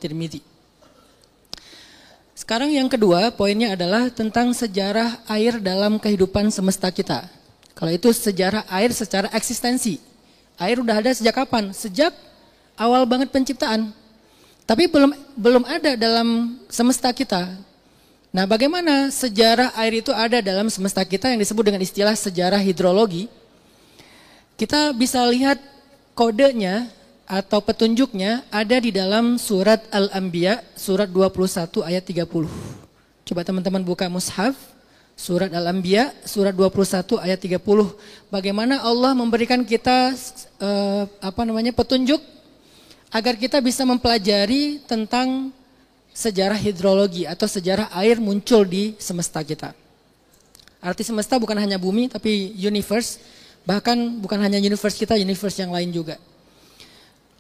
Tirmidzi. Sekarang yang kedua poinnya adalah tentang sejarah air dalam kehidupan semesta kita. Kalau itu sejarah air secara eksistensi. Air udah ada sejak kapan? Sejak awal banget penciptaan. Tapi belum ada dalam semesta kita. Nah, bagaimana sejarah air itu ada dalam semesta kita yang disebut dengan istilah sejarah hidrologi? Kita bisa lihat kodenya atau petunjuknya ada di dalam surat Al-Anbiya, surat 21 ayat 30. Coba teman-teman buka mushaf, surat Al-Anbiya, surat 21 ayat 30. Bagaimana Allah memberikan kita petunjuk agar kita bisa mempelajari tentang sejarah hidrologi atau sejarah air muncul di semesta kita. Arti semesta bukan hanya bumi tapi universe, bahkan bukan hanya universe kita, universe yang lain juga.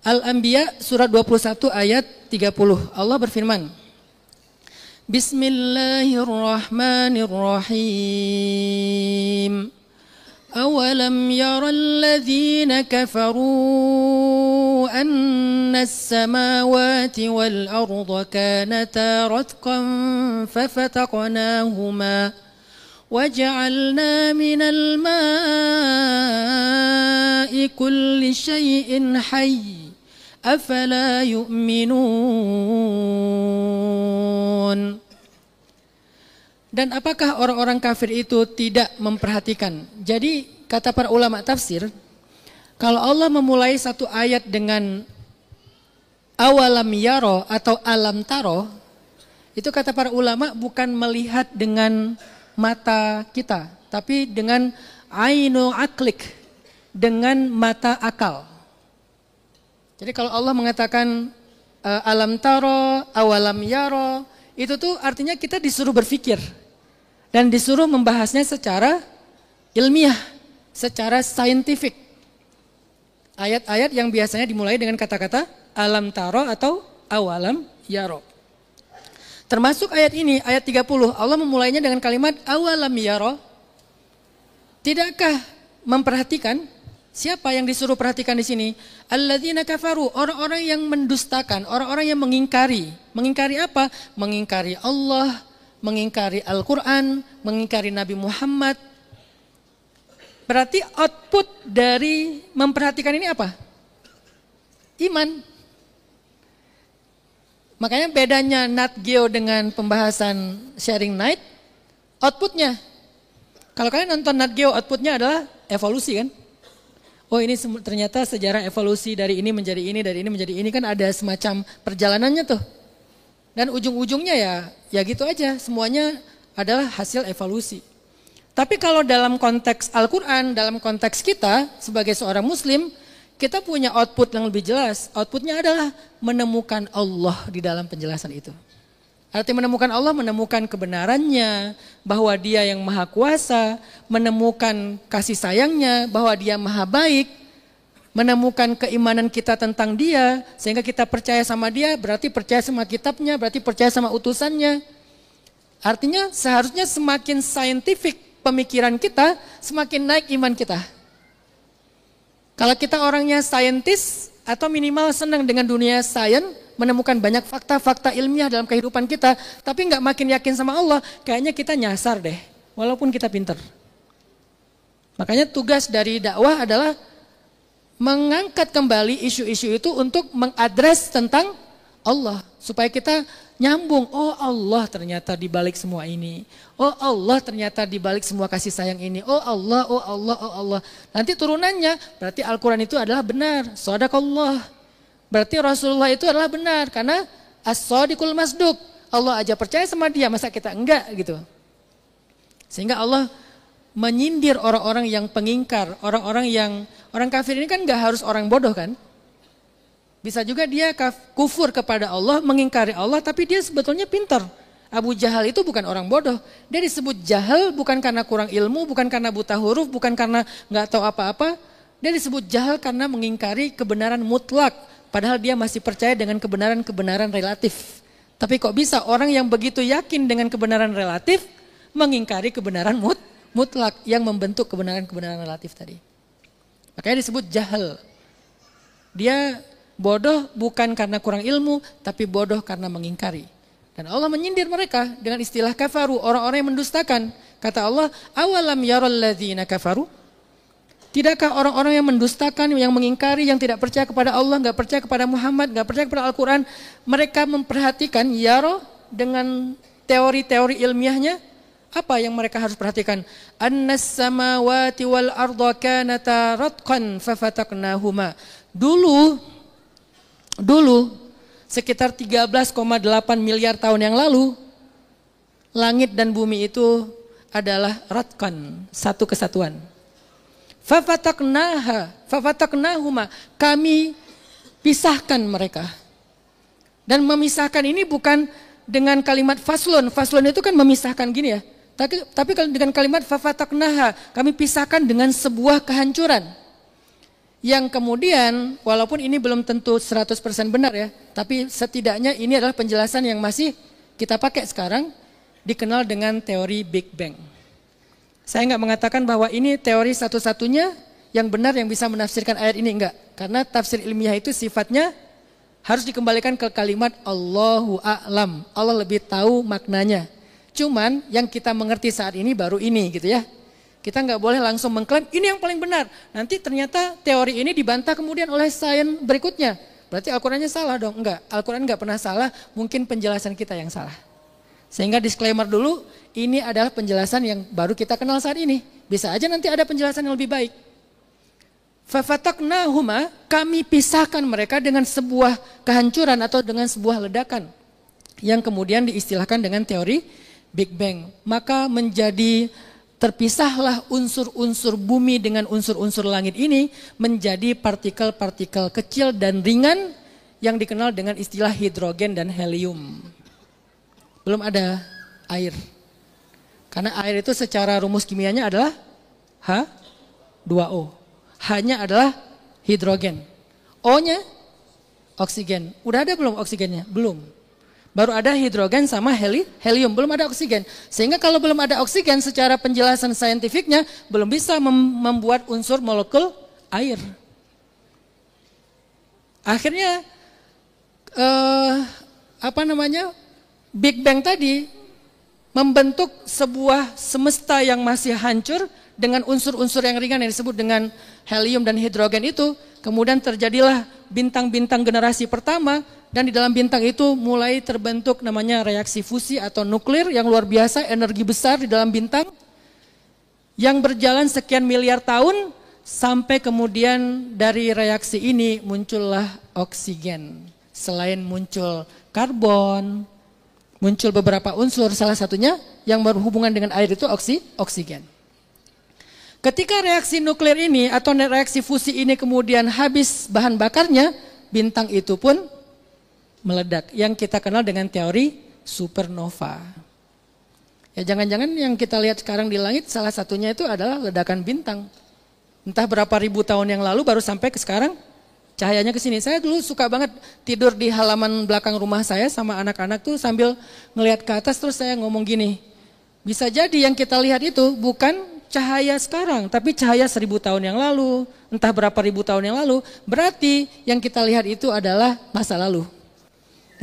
Al-Anbiya surat 21 ayat 30. Allah berfirman, Bismillahirrahmanirrahim. Awalam yaral ladzina kafaru anna as-samawati wal arda kanata ratqan fafataqnahuma waja'alna minal ma'i kulli syai'in hayy afala yu'minun. Dan apakah orang-orang kafir itu tidak memperhatikan? Jadi kata para ulama tafsir, kalau Allah memulai satu ayat dengan awalam yaro atau alam taro, itu kata para ulama bukan melihat dengan mata kita, tapi dengan ainul aklik, dengan mata akal. Jadi kalau Allah mengatakan alam taro, awalam yaro, itu tuh artinya kita disuruh berpikir dan disuruh membahasnya secara ilmiah, secara saintifik. Ayat-ayat yang biasanya dimulai dengan kata-kata alam taro atau awalam yaro. Termasuk ayat ini, ayat 30, Allah memulainya dengan kalimat awalam yaro. Tidakkah memperhatikan? Siapa yang disuruh perhatikan di sini? Alladzina kafaru, orang-orang yang mendustakan, orang-orang yang mengingkari. Mengingkari apa? Mengingkari Allah, mengingkari Al-Quran, mengingkari Nabi Muhammad. Berarti output dari memperhatikan ini apa? Iman. Makanya bedanya Nat Geo dengan pembahasan Sharing Night, outputnya. Kalau kalian nonton Nat Geo, outputnya adalah evolusi kan? Oh ini ternyata sejarah evolusi dari ini menjadi ini, dari ini menjadi ini, kan ada semacam perjalanannya tuh. Dan ujung-ujungnya ya gitu aja, semuanya adalah hasil evolusi. Tapi kalau dalam konteks Al-Quran, dalam konteks kita sebagai seorang muslim, kita punya output yang lebih jelas. Outputnya adalah menemukan Allah di dalam penjelasan itu. Arti menemukan Allah, menemukan kebenarannya, bahwa Dia yang maha kuasa, menemukan kasih sayangnya, bahwa Dia maha baik, menemukan keimanan kita tentang Dia, sehingga kita percaya sama Dia, berarti percaya sama kitabnya, berarti percaya sama utusannya. Artinya seharusnya semakin saintifik pemikiran kita, semakin naik iman kita. Kalau kita orangnya saintis, atau minimal senang dengan dunia sains, menemukan banyak fakta-fakta ilmiah dalam kehidupan kita, tapi nggak makin yakin sama Allah, kayaknya kita nyasar deh, walaupun kita pinter. Makanya tugas dari dakwah adalah mengangkat kembali isu-isu itu untuk mengadres tentang Allah, supaya kita nyambung. Oh Allah ternyata di balik semua ini. Oh Allah ternyata di balik semua kasih sayang ini. Oh Allah, oh Allah, oh Allah. Nanti turunannya berarti Al-Quran itu adalah benar. Shadaqallah. Berarti Rasulullah itu adalah benar karena as-shadiqul masduq. Allah aja percaya sama Dia, masa kita enggak gitu. Sehingga Allah menyindir orang-orang yang pengingkar, orang kafir ini kan enggak harus orang bodoh kan? Bisa juga dia kufur kepada Allah, mengingkari Allah, tapi dia sebetulnya pintar. Abu Jahal itu bukan orang bodoh. Dia disebut jahal bukan karena kurang ilmu, bukan karena buta huruf, bukan karena nggak tahu apa-apa. Dia disebut jahal karena mengingkari kebenaran mutlak. Padahal dia masih percaya dengan kebenaran-kebenaran relatif. Tapi kok bisa orang yang begitu yakin dengan kebenaran relatif mengingkari kebenaran mutlak yang membentuk kebenaran-kebenaran relatif tadi. Makanya disebut jahal. Dia Bodoh bukan karena kurang ilmu, tapi bodoh karena mengingkari. Dan Allah menyindir mereka dengan istilah kafaru, orang-orang yang mendustakan. Kata Allah, awalam yaral ladzina kafaru? Tidakkah orang-orang yang mendustakan, yang mengingkari, yang tidak percaya kepada Allah, nggak percaya kepada Muhammad, nggak percaya kepada Al-Quran, mereka memperhatikan yaro dengan teori-teori ilmiahnya? Apa yang mereka harus perhatikan? Annas samawati wal arda kanata ratqan fafataknahuma. Dulu sekitar 13,8 miliar tahun yang lalu, langit dan bumi itu adalah ratqan, satu kesatuan. Fafataknahuma, kami pisahkan mereka. Dan memisahkan ini bukan dengan kalimat faslun. Faslun itu kan memisahkan gini ya. Tapi kalau dengan kalimat fafataknaha, kami pisahkan dengan sebuah kehancuran. Yang kemudian, walaupun ini belum tentu 100% benar ya, tapi setidaknya ini adalah penjelasan yang masih kita pakai sekarang, dikenal dengan teori Big Bang. Saya nggak mengatakan bahwa ini teori satu-satunya yang benar yang bisa menafsirkan ayat ini, enggak. Karena tafsir ilmiah itu sifatnya harus dikembalikan ke kalimat Allahu a'lam. Allah lebih tahu maknanya. Cuman yang kita mengerti saat ini baru ini gitu ya. Kita nggak boleh langsung mengklaim ini yang paling benar. Nanti ternyata teori ini dibantah kemudian oleh sains berikutnya. Berarti Al-Qurannya salah dong? Enggak, Al-Quran nggak pernah salah, mungkin penjelasan kita yang salah. Sehingga disclaimer dulu, ini adalah penjelasan yang baru kita kenal saat ini. Bisa aja nanti ada penjelasan yang lebih baik. Fafataknahuma, kami pisahkan mereka dengan sebuah kehancuran atau dengan sebuah ledakan. Yang kemudian diistilahkan dengan teori Big Bang. Maka menjadi terpisahlah unsur-unsur bumi dengan unsur-unsur langit ini menjadi partikel-partikel kecil dan ringan yang dikenal dengan istilah hidrogen dan helium. Belum ada air. Karena air itu secara rumus kimianya adalah H2O. H-nya adalah hidrogen. O-nya oksigen. Udah ada belum oksigennya? Belum. Baru ada hidrogen sama helium, belum ada oksigen. Sehingga kalau belum ada oksigen secara penjelasan saintifiknya belum bisa membuat unsur molekul air. Akhirnya Big Bang tadi membentuk sebuah semesta yang masih hancur dengan unsur-unsur yang ringan yang disebut dengan helium dan hidrogen itu. Kemudian terjadilah bintang-bintang generasi pertama. Dan di dalam bintang itu mulai terbentuk namanya reaksi fusi atau nuklir yang luar biasa, energi besar di dalam bintang. Yang berjalan sekian miliar tahun sampai kemudian dari reaksi ini muncullah oksigen. Selain muncul karbon, muncul beberapa unsur, salah satunya yang berhubungan dengan air itu oksigen. Ketika reaksi nuklir ini atau reaksi fusi ini kemudian habis bahan bakarnya, bintang itu pun meledak, yang kita kenal dengan teori supernova. Ya jangan-jangan yang kita lihat sekarang di langit salah satunya itu adalah ledakan bintang. Entah berapa ribu tahun yang lalu baru sampai ke sekarang cahayanya ke sini. Saya dulu suka banget tidur di halaman belakang rumah saya sama anak-anak tuh sambil ngelihat ke atas, terus saya ngomong gini, bisa jadi yang kita lihat itu bukan cahaya sekarang, tapi cahaya 1000 tahun yang lalu, entah berapa ribu tahun yang lalu. Berarti yang kita lihat itu adalah masa lalu.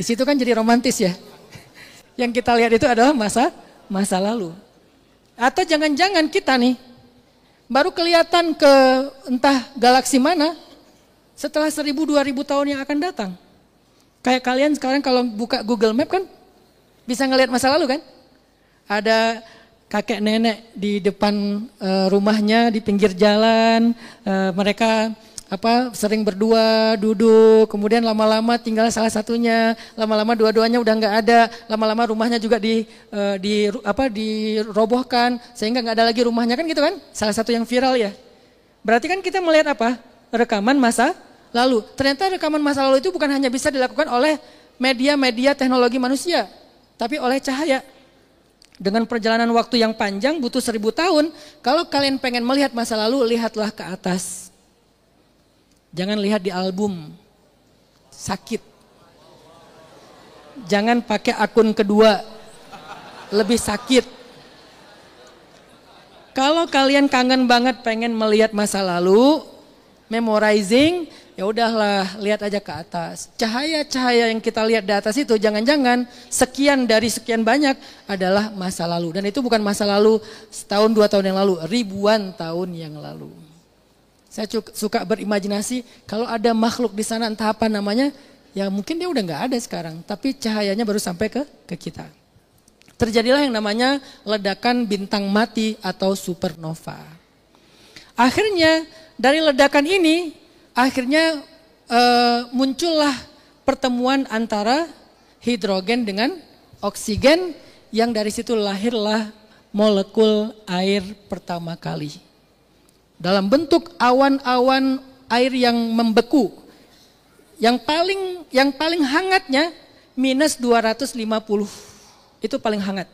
Di situ kan jadi romantis ya. Yang kita lihat itu adalah masa lalu. Atau jangan-jangan kita nih baru kelihatan ke entah galaksi mana setelah 1000-2000 tahun yang akan datang. Kayak kalian sekarang kalau buka Google Map kan bisa ngelihat masa lalu kan? Ada kakek nenek di depan rumahnya di pinggir jalan, mereka sering berdua, duduk, kemudian lama-lama tinggal salah satunya, lama-lama dua-duanya udah nggak ada, lama-lama rumahnya juga dirobohkan sehingga nggak ada lagi rumahnya kan gitu kan? Salah satu yang viral ya. Berarti kan kita melihat apa? Rekaman masa lalu. Ternyata rekaman masa lalu itu bukan hanya bisa dilakukan oleh media-media teknologi manusia, tapi oleh cahaya. Dengan perjalanan waktu yang panjang butuh 1000 tahun. Kalau kalian pengen melihat masa lalu, lihatlah ke atas. Jangan lihat di album, sakit. Jangan pakai akun kedua, lebih sakit. Kalau kalian kangen banget pengen melihat masa lalu, memorizing, Ya udahlah, lihat aja ke atas. Cahaya-cahaya yang kita lihat di atas itu jangan-jangan sekian dari sekian banyak adalah masa lalu. Dan itu bukan masa lalu setahun 2 tahun yang lalu, ribuan tahun yang lalu. Saya suka berimajinasi kalau ada makhluk di sana entah apa namanya, ya mungkin dia udah nggak ada sekarang, tapi cahayanya baru sampai ke kita. Terjadilah yang namanya ledakan bintang mati atau supernova. Akhirnya dari ledakan ini, akhirnya muncullah pertemuan antara hidrogen dengan oksigen yang dari situ lahirlah molekul air pertama kali. Dalam bentuk awan-awan air yang membeku. Yang paling hangatnya minus 250. Itu paling hangat.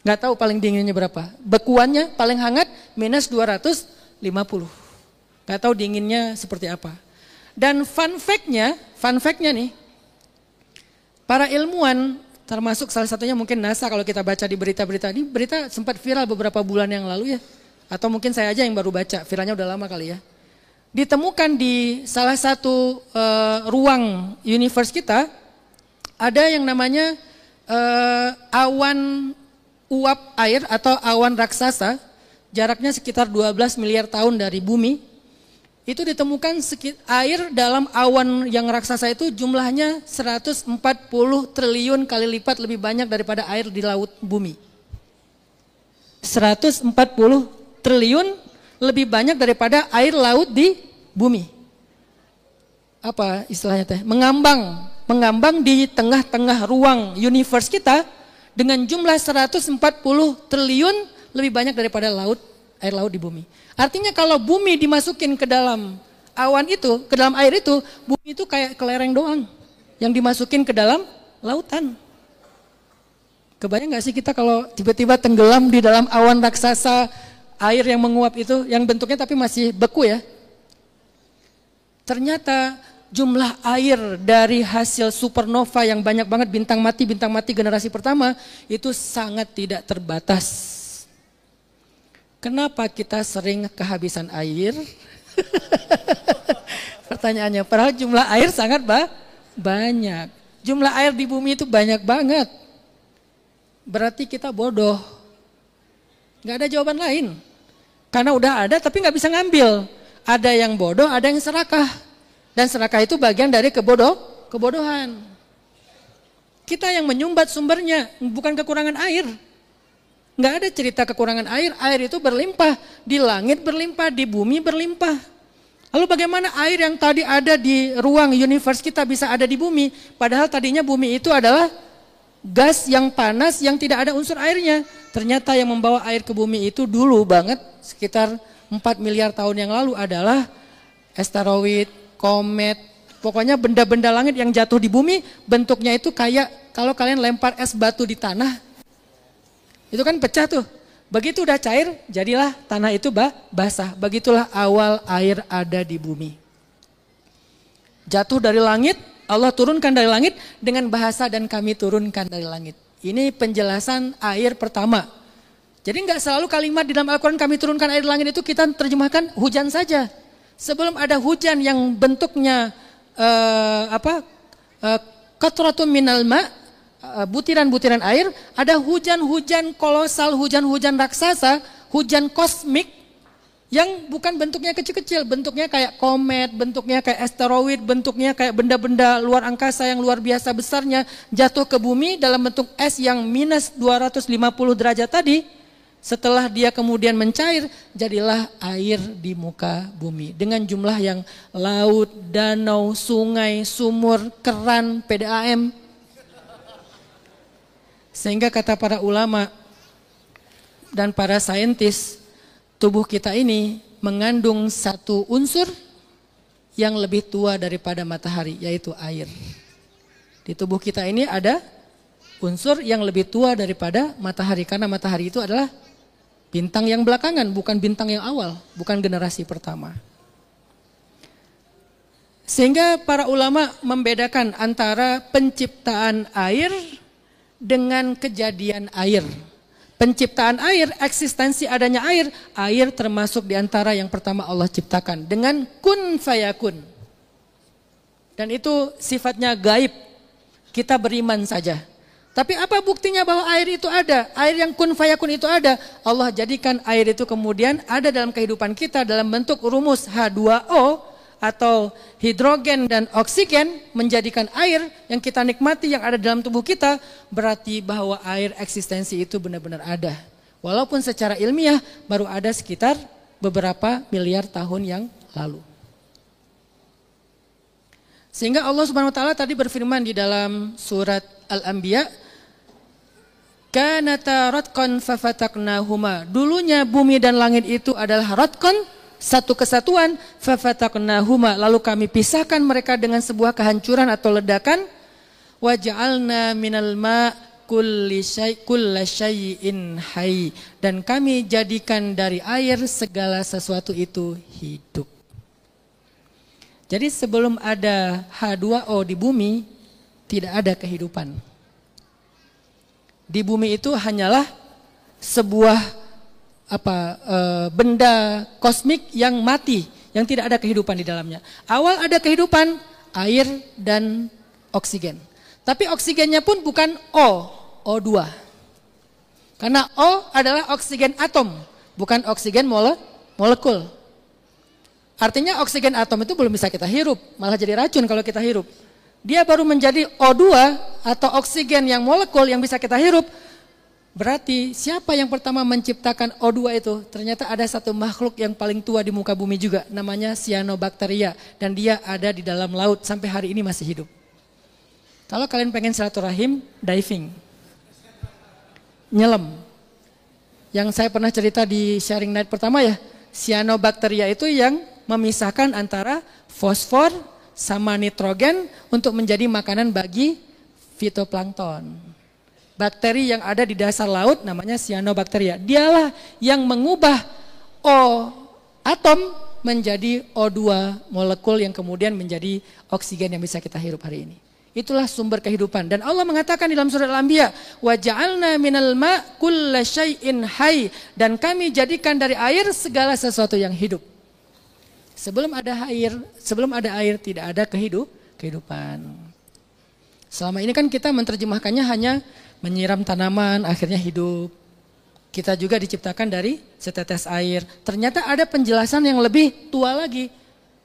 Nggak tahu paling dinginnya berapa. Bekuannya paling hangat minus 250. Nggak tahu dinginnya seperti apa. Dan fun fact-nya nih, para ilmuwan termasuk salah satunya mungkin NASA, kalau kita baca di berita-berita, ini berita sempat viral beberapa bulan yang lalu ya. Atau mungkin saya aja yang baru baca, viralnya udah lama kali ya. Ditemukan di salah satu ruang universe kita, ada yang namanya awan uap air atau awan raksasa, jaraknya sekitar 12 miliar tahun dari bumi. Itu ditemukan air dalam awan yang raksasa itu jumlahnya 140 triliun kali lipat lebih banyak daripada air di laut bumi. 140 triliun lebih banyak daripada air laut di bumi. Apa istilahnya teh? Mengambang di tengah-tengah ruang universe kita dengan jumlah 140 triliun lebih banyak daripada air laut di bumi. Artinya kalau bumi dimasukin ke dalam awan itu, ke dalam air itu, bumi itu kayak kelereng doang yang dimasukin ke dalam lautan. Kebayang gak sih kita kalau tiba-tiba tenggelam di dalam awan raksasa, air yang menguap itu, yang bentuknya tapi masih beku ya. Ternyata jumlah air dari hasil supernova yang banyak banget bintang mati generasi pertama itu sangat tidak terbatas. Kenapa kita sering kehabisan air? Pertanyaannya, padahal jumlah air sangat banyak. Jumlah air di bumi itu banyak banget. Berarti kita bodoh. Gak ada jawaban lain. Karena udah ada tapi gak bisa ngambil. Ada yang bodoh, ada yang serakah. Dan serakah itu bagian dari kebodohan. Kita yang menyumbat sumbernya, bukan kekurangan air. Nggak ada cerita kekurangan air, air itu berlimpah. Di langit berlimpah, di bumi berlimpah. Lalu bagaimana air yang tadi ada di ruang universe kita bisa ada di bumi? Padahal tadinya bumi itu adalah gas yang panas yang tidak ada unsur airnya. Ternyata yang membawa air ke bumi itu dulu banget, sekitar 4 miliar tahun yang lalu adalah asteroid, komet, pokoknya benda-benda langit yang jatuh di bumi, bentuknya itu kayak kalau kalian lempar es batu di tanah, itu kan pecah tuh. Begitu udah cair, jadilah tanah itu basah. Begitulah awal air ada di bumi. Jatuh dari langit, Allah turunkan dari langit dengan bahasa dan kami turunkan dari langit. Ini penjelasan air pertama. Jadi nggak selalu kalimat di dalam Al-Quran kami turunkan air dari langit itu kita terjemahkan hujan saja. Sebelum ada hujan yang bentuknya qatratun minal ma, butiran-butiran air, ada hujan-hujan kolosal, hujan-hujan raksasa, hujan kosmik yang bukan bentuknya kecil-kecil, bentuknya kayak komet, bentuknya kayak asteroid, bentuknya kayak benda-benda luar angkasa yang luar biasa besarnya jatuh ke bumi dalam bentuk es yang minus 250 derajat tadi. Setelah dia kemudian mencair, jadilah air di muka bumi. Dengan jumlah yang laut, danau, sungai, sumur, keran, PDAM. Sehingga kata para ulama dan para saintis, tubuh kita ini mengandung satu unsur yang lebih tua daripada matahari, yaitu air. Di tubuh kita ini ada unsur yang lebih tua daripada matahari, karena matahari itu adalah bintang yang belakangan, bukan bintang yang awal, bukan generasi pertama. Sehingga para ulama membedakan antara penciptaan air dengan kejadian air. Penciptaan air, eksistensi adanya air termasuk diantara yang pertama Allah ciptakan dengan kun fayakun. Dan itu sifatnya gaib, kita beriman saja. Tapi apa buktinya bahwa air itu ada? Air yang kun fayakun itu ada. Allah jadikan air itu kemudian ada dalam kehidupan kita dalam bentuk rumus H2O atau hidrogen dan oksigen menjadikan air yang kita nikmati yang ada dalam tubuh kita, berarti bahwa air eksistensi itu benar-benar ada. Walaupun secara ilmiah baru ada sekitar beberapa miliar tahun yang lalu. Sehingga Allah Subhanahu wa taala tadi berfirman di dalam surat Al-Anbiya, kanata ratqan fafataknahuma. Dulunya bumi dan langit itu adalah ratqan, satu kesatuan, fafataknahuma, lalu kami pisahkan mereka dengan sebuah kehancuran atau ledakan. Waja'alna minal ma' kulli syai'in hayy, dan kami jadikan dari air segala sesuatu itu hidup. Jadi sebelum ada H2O di bumi tidak ada kehidupan. Di bumi itu hanyalah sebuah benda kosmik yang mati, yang tidak ada kehidupan di dalamnya. Awal ada kehidupan, air dan oksigen. Tapi oksigennya pun bukan O2. Karena O adalah oksigen atom, bukan oksigen molekul. Artinya oksigen atom itu belum bisa kita hirup, malah jadi racun kalau kita hirup. Dia baru menjadi O2 atau oksigen yang molekul yang bisa kita hirup. Berarti siapa yang pertama menciptakan O2 itu? Ternyata ada satu makhluk yang paling tua di muka bumi juga, namanya cyanobacteria, dan dia ada di dalam laut sampai hari ini masih hidup. Kalau kalian pengen silaturahim, diving, nyelam. Yang saya pernah cerita di sharing night pertama ya, cyanobacteria itu yang memisahkan antara fosfor sama nitrogen untuk menjadi makanan bagi fitoplankton. Bakteri yang ada di dasar laut namanya cyanobacteria. Dialah yang mengubah O atom menjadi O2 molekul yang kemudian menjadi oksigen yang bisa kita hirup hari ini. Itulah sumber kehidupan. Dan Allah mengatakan dalam surat Al-Anbiya, wa ja'alna minal ma' kulla syai'in hayy, dan kami jadikan dari air segala sesuatu yang hidup. Sebelum ada air tidak ada kehidupan. Selama ini kan kita menerjemahkannya hanya menyiram tanaman, akhirnya hidup. Kita juga diciptakan dari setetes air. Ternyata ada penjelasan yang lebih tua lagi.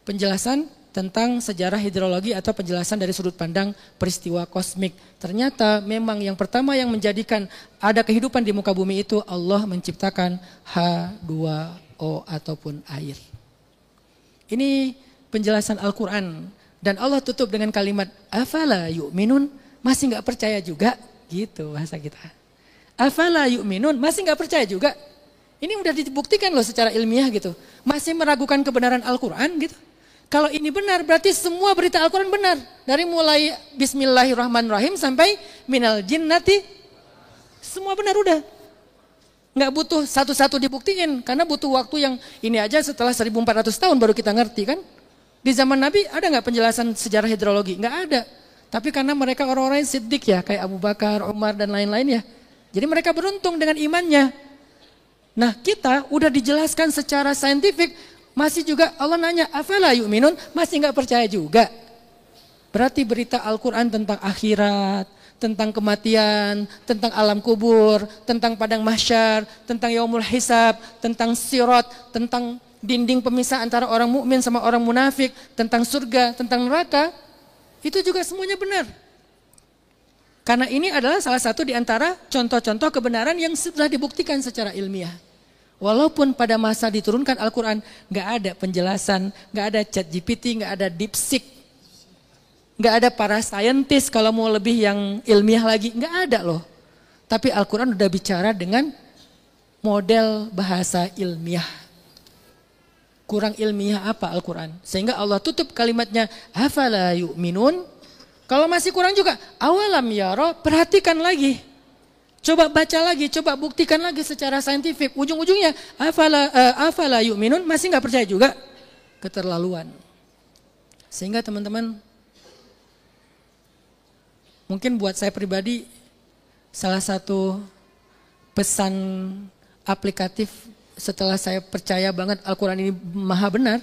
Penjelasan tentang sejarah hidrologi atau penjelasan dari sudut pandang peristiwa kosmik. Ternyata memang yang pertama yang menjadikan ada kehidupan di muka bumi itu Allah menciptakan H2O ataupun air. Ini penjelasan Al-Quran. Dan Allah tutup dengan kalimat afala yu'minun, masih gak percaya juga. Gitu bahasa kita. Afala yu'minun, masih gak percaya juga. Ini udah dibuktikan loh secara ilmiah gitu. Masih meragukan kebenaran Al-Quran gitu. Kalau ini benar berarti semua berita Al-Quran benar. Dari mulai bismillahirrahmanirrahim sampai minal jinnati. Semua benar udah. Gak butuh satu-satu dibuktiin. Karena butuh waktu yang ini aja setelah 1400 tahun baru kita ngerti kan. Di zaman Nabi ada gak penjelasan sejarah hidrologi? Gak ada. Tapi karena mereka orang-orang yang siddiq ya, kayak Abu Bakar, Umar dan lain-lain ya. Jadi mereka beruntung dengan imannya. Nah kita udah dijelaskan secara saintifik, masih juga Allah nanya, afala yu'minun, masih gak percaya juga. Berarti berita Al-Quran tentang akhirat, tentang kematian, tentang alam kubur, tentang padang mahsyar, tentang yaumul hisab, tentang sirat, tentang dinding pemisah antara orang mukmin sama orang munafik, tentang surga, tentang neraka, itu juga semuanya benar. Karena ini adalah salah satu di antara contoh-contoh kebenaran yang sudah dibuktikan secara ilmiah. Walaupun pada masa diturunkan Al-Quran, gak ada penjelasan, gak ada ChatGPT, gak ada DeepSeek, gak ada para saintis kalau mau lebih yang ilmiah lagi, gak ada loh. Tapi Al-Quran udah bicara dengan model bahasa ilmiah. Kurang ilmiah apa Al-Quran? Sehingga Allah tutup kalimatnya, afala yu'minun. Kalau masih kurang juga, awalam yara, perhatikan lagi. Coba baca lagi, coba buktikan lagi secara saintifik. Ujung-ujungnya, afala yu'minun, masih gak percaya juga. Keterlaluan. Sehingga teman-teman, mungkin buat saya pribadi, salah satu pesan aplikatif setelah saya percaya banget Al-Quran ini maha benar.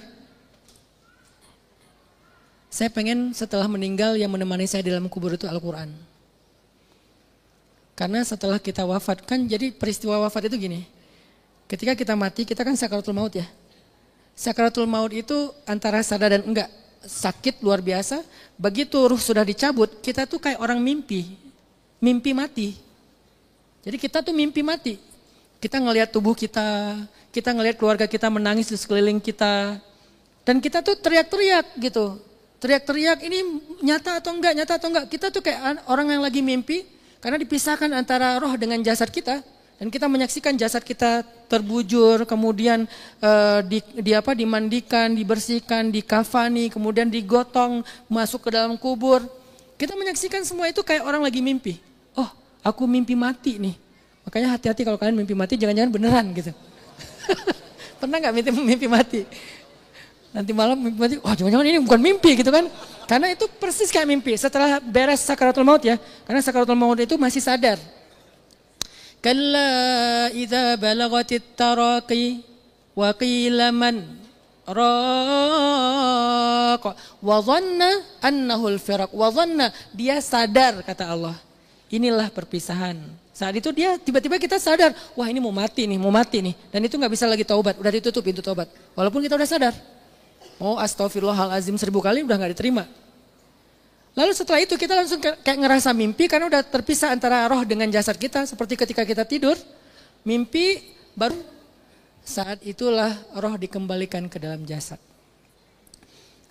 Saya pengen setelah meninggal yang menemani saya di dalam kubur itu Al-Quran. Karena setelah kita wafat, kan jadi peristiwa wafat itu gini. Ketika kita mati, kita kan sakaratul maut ya. Sakaratul maut itu antara sadar dan enggak. Sakit luar biasa. Begitu ruh sudah dicabut, kita tuh kayak orang mimpi. Mimpi mati. Jadi kita tuh mimpi mati. Kita ngelihat tubuh kita ngelihat keluarga kita menangis di sekeliling kita. Dan kita tuh teriak-teriak gitu. Teriak-teriak ini nyata atau enggak, nyata atau enggak. Kita tuh kayak orang yang lagi mimpi karena dipisahkan antara roh dengan jasad kita. Dan kita menyaksikan jasad kita terbujur, kemudian dimandikan, dibersihkan, dikafani, kemudian digotong, masuk ke dalam kubur. Kita menyaksikan semua itu kayak orang lagi mimpi. Oh, aku mimpi mati nih. Makanya hati-hati kalau kalian mimpi mati, jangan-jangan beneran gitu. Pernah gak mimpi mati? Nanti malam mimpi mati, oh jangan-jangan ini bukan mimpi gitu kan. Karena itu persis kayak mimpi. Setelah beres sakaratul maut ya. Karena sakaratul maut itu masih sadar. Kalla idza balagatit taraqi wa qila man raq wa dhanna annahu al-firaq wa dhanna, dia sadar kata Allah. Inilah perpisahan. Saat itu dia tiba-tiba kita sadar, wah ini mau mati nih. Dan itu nggak bisa lagi taubat, udah ditutup pintu taubat. Walaupun kita udah sadar. Mau astagfirullahalazim 1000 kali udah nggak diterima. Lalu setelah itu kita langsung kayak ngerasa mimpi karena udah terpisah antara roh dengan jasad kita. Seperti ketika kita tidur, mimpi baru saat itulah roh dikembalikan ke dalam jasad.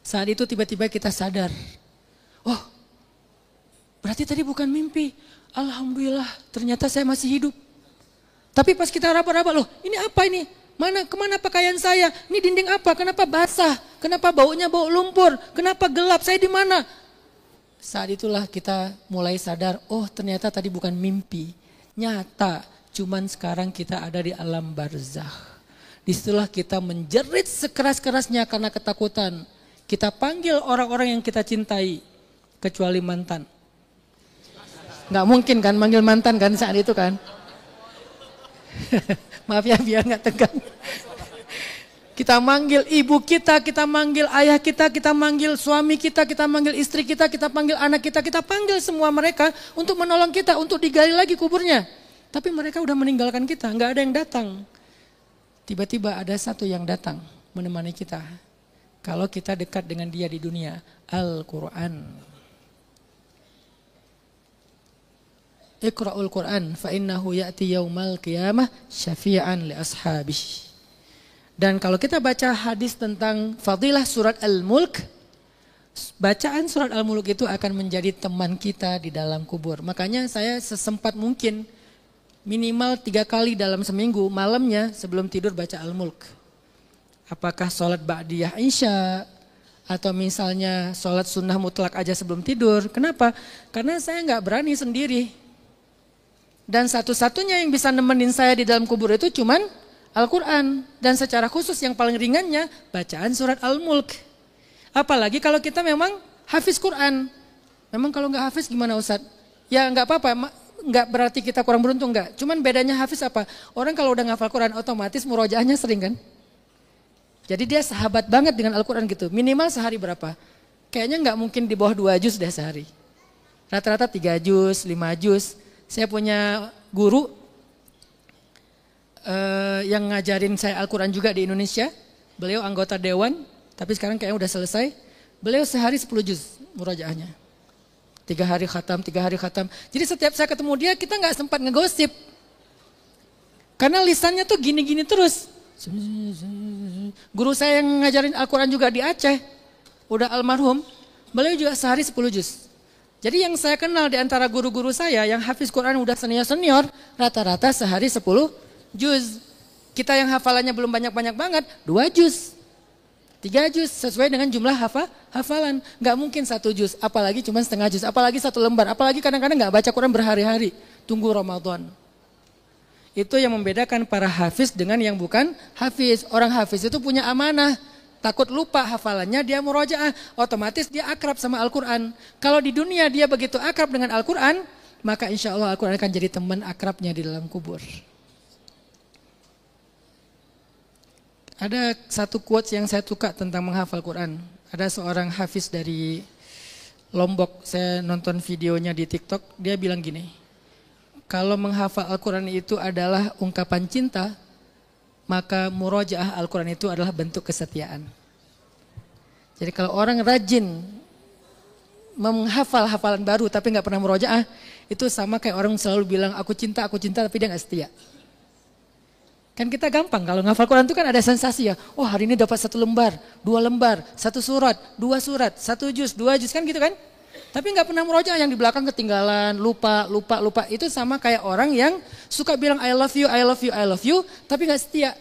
Saat itu tiba-tiba kita sadar, oh berarti tadi bukan mimpi. Alhamdulillah ternyata saya masih hidup. Tapi pas kita raba-raba, loh ini apa ini? Kemana pakaian saya? Ini dinding apa? Kenapa basah? Kenapa baunya bau lumpur? Kenapa gelap? Saya di mana? Saat itulah kita mulai sadar, oh ternyata tadi bukan mimpi, nyata. Cuman sekarang kita ada di alam barzakh. Disitulah kita menjerit sekeras-kerasnya karena ketakutan. Kita panggil orang-orang yang kita cintai, kecuali mantan. Gak mungkin kan manggil mantan kan saat itu kan. Maaf ya biar gak tegang. Kita manggil ibu kita manggil ayah kita manggil suami kita manggil istri kita panggil anak kita panggil semua mereka untuk menolong kita, untuk digali lagi kuburnya. Tapi mereka udah meninggalkan kita, nggak ada yang datang. Tiba-tiba ada satu yang datang menemani kita. Kalau kita dekat dengan dia di dunia, Al-Quran. Iqra'ul Quran fa innahu ya'ti yaumal qiyamah syafi'an li ashabihi. Dan kalau kita baca hadis tentang fadilah surat Al-Mulk, bacaan surat Al-Mulk itu akan menjadi teman kita di dalam kubur. Makanya saya sesempat mungkin minimal 3 kali dalam seminggu malamnya sebelum tidur baca Al-Mulk. Apakah sholat ba'diyah isya atau misalnya sholat sunnah mutlak aja sebelum tidur. Kenapa? Karena saya nggak berani sendiri. Dan satu-satunya yang bisa nemenin saya di dalam kubur itu cuman Al-Quran, dan secara khusus yang paling ringannya bacaan surat Al-Mulk. Apalagi kalau kita memang hafiz Quran. Memang kalau nggak hafiz gimana Ustadz? Ya nggak apa-apa, nggak berarti kita kurang beruntung nggak. Cuman bedanya hafiz apa? Orang kalau udah ngafal Quran otomatis murojaahnya sering kan. Jadi dia sahabat banget dengan Al-Quran gitu. Minimal sehari berapa? Kayaknya nggak mungkin di bawah 2 juz deh sehari. Rata-rata 3 juz, 5 juz. Saya punya guru yang ngajarin saya Al-Quran juga di Indonesia. Beliau anggota dewan, tapi sekarang kayaknya udah selesai. Beliau sehari 10 juz murojaahnya. 3 hari khatam, 3 hari khatam. Jadi setiap saya ketemu dia, kita gak sempat ngegosip. Karena lisannya tuh gini-gini terus. Guru saya yang ngajarin Al-Quran juga di Aceh, udah almarhum, beliau juga sehari 10 juz. Jadi yang saya kenal di antara guru-guru saya yang hafiz Quran udah senior-senior, rata-rata sehari 10 juz. Kita yang hafalannya belum banyak-banyak banget, 2 juz, 3 juz sesuai dengan jumlah hafalan. Gak mungkin 1 juz, apalagi cuma setengah juz, apalagi 1 lembar, apalagi kadang-kadang gak baca Quran berhari-hari, tunggu Ramadan. Itu yang membedakan para hafiz dengan yang bukan hafiz. Orang hafiz itu punya amanah, takut lupa hafalannya, dia murojaah, otomatis dia akrab sama Al-Quran. Kalau di dunia dia begitu akrab dengan Al-Quran, maka insya Allah Al-Quran akan jadi teman akrabnya di dalam kubur. Ada satu quotes yang saya suka tentang menghafal Quran. Ada seorang hafiz dari Lombok, saya nonton videonya di TikTok, dia bilang gini, kalau menghafal Al-Quran itu adalah ungkapan cinta, maka murojaah Al-Quran itu adalah bentuk kesetiaan. Jadi kalau orang rajin menghafal hafalan baru tapi nggak pernah murojaah, itu sama kayak orang selalu bilang aku cinta tapi dia nggak setia. Kan kita gampang kalau menghafal Quran itu kan ada sensasi ya. Oh hari ini dapat 1 lembar, 2 lembar, 1 surat, 2 surat, 1 juz, 2 juz kan gitu kan. Tapi nggak pernah murojaah, yang di belakang ketinggalan, lupa. Itu sama kayak orang yang suka bilang I love you, tapi nggak setia.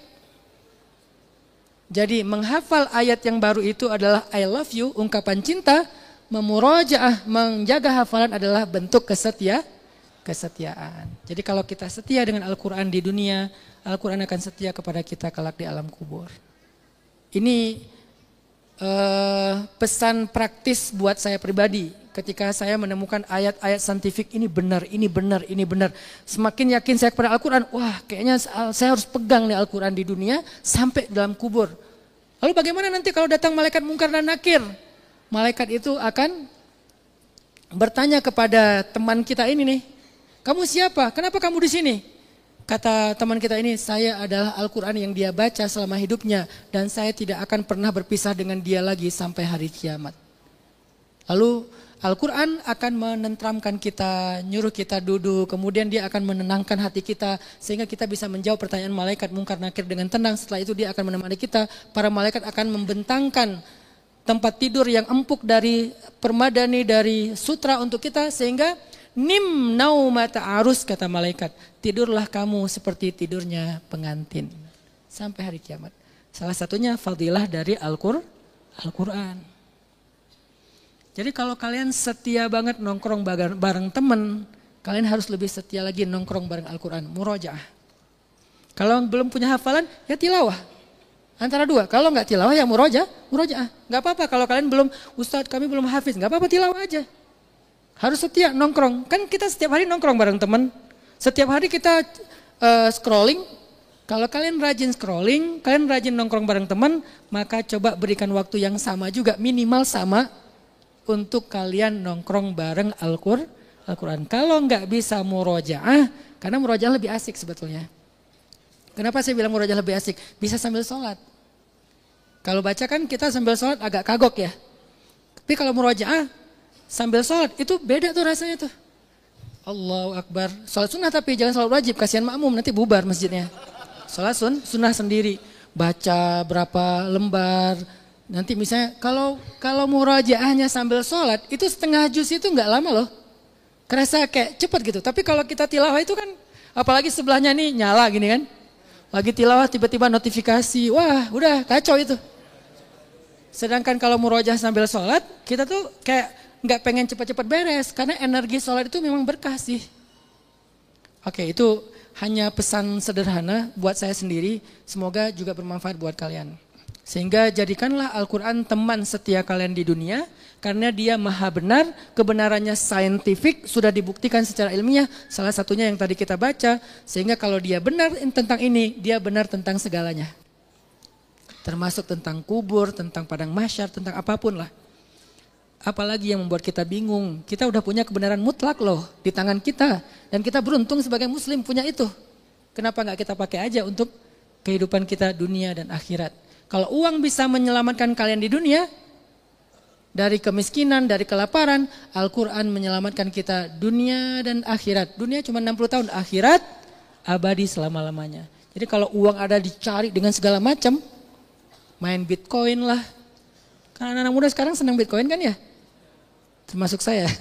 Jadi menghafal ayat yang baru itu adalah I love you, ungkapan cinta. Memurojaah, menjaga hafalan adalah bentuk kesetiaan. Jadi kalau kita setia dengan Al-Quran di dunia, Al-Quran akan setia kepada kita kelak di alam kubur. Ini pesan praktis buat saya pribadi. Ketika saya menemukan ayat-ayat saintifik ini benar. Semakin yakin saya kepada Al-Quran, wah kayaknya saya harus pegang nih Al-Quran di dunia sampai dalam kubur. Lalu bagaimana nanti kalau datang malaikat mungkar dan nakir? Malaikat itu akan bertanya kepada teman kita ini nih, kamu siapa? Kenapa kamu di sini? Kata teman kita ini, saya adalah Al-Quran yang dia baca selama hidupnya dan saya tidak akan pernah berpisah dengan dia lagi sampai hari kiamat. Lalu Al-Quran akan menenteramkan kita, nyuruh kita duduk, kemudian dia akan menenangkan hati kita sehingga kita bisa menjawab pertanyaan malaikat mungkar nakir dengan tenang. Setelah itu dia akan menemani kita, para malaikat akan membentangkan tempat tidur yang empuk dari permadani, dari sutra untuk kita sehingga nim naumata arus kata malaikat, tidurlah kamu seperti tidurnya pengantin sampai hari kiamat. Salah satunya fadilah dari Al-Quran. Jadi kalau kalian setia banget nongkrong bareng temen, kalian harus lebih setia lagi nongkrong bareng Al-Quran, murojaah. Kalau belum punya hafalan, ya tilawah. Antara dua, kalau nggak tilawah ya murojaah. Nggak apa-apa kalau kalian belum, Ustadz kami belum hafiz, nggak apa-apa tilawah aja. Harus setia nongkrong, kan kita setiap hari nongkrong bareng teman. Setiap hari kita scrolling, kalau kalian rajin scrolling, kalian rajin nongkrong bareng teman, maka coba berikan waktu yang sama juga, minimal sama untuk kalian nongkrong bareng Al-Quran. Kalau nggak bisa murojaah, karena murojaah lebih asik sebetulnya. Kenapa saya bilang murojaah lebih asik? Bisa sambil sholat. Kalau baca kan kita sambil sholat agak kagok ya. Tapi kalau murojaah sambil sholat itu beda tuh rasanya tuh. Allahu Akbar. Sholat sunnah tapi jangan sholat wajib. Kasihan makmum nanti bubar masjidnya. Sholat sunnah sendiri. Baca berapa lembar. Nanti misalnya kalau murojaahnya sambil sholat itu setengah juz itu nggak lama loh. Kerasa kayak cepat gitu. Tapi kalau kita tilawah itu kan apalagi sebelahnya nih nyala gini kan. Lagi tilawah tiba-tiba notifikasi, wah udah kacau itu. Sedangkan kalau murojaah sambil sholat, kita tuh kayak nggak pengen cepat-cepat beres, karena energi sholat itu memang berkah sih. Oke, itu hanya pesan sederhana buat saya sendiri, semoga juga bermanfaat buat kalian. Sehingga jadikanlah Al-Quran teman setia kalian di dunia, karena dia maha benar, kebenarannya saintifik, sudah dibuktikan secara ilmiah, salah satunya yang tadi kita baca, sehingga kalau dia benar tentang ini, dia benar tentang segalanya. Termasuk tentang kubur, tentang padang mahsyar, tentang apapun lah. Apalagi yang membuat kita bingung, kita udah punya kebenaran mutlak loh di tangan kita, dan kita beruntung sebagai muslim punya itu. Kenapa nggak kita pakai aja untuk kehidupan kita dunia dan akhirat? Kalau uang bisa menyelamatkan kalian di dunia, dari kemiskinan, dari kelaparan, Al-Quran menyelamatkan kita dunia dan akhirat. Dunia cuma 60 tahun, akhirat abadi selama-lamanya. Jadi kalau uang ada dicari dengan segala macam, main Bitcoin lah. Karena anak-anak muda sekarang senang Bitcoin kan ya? Termasuk saya.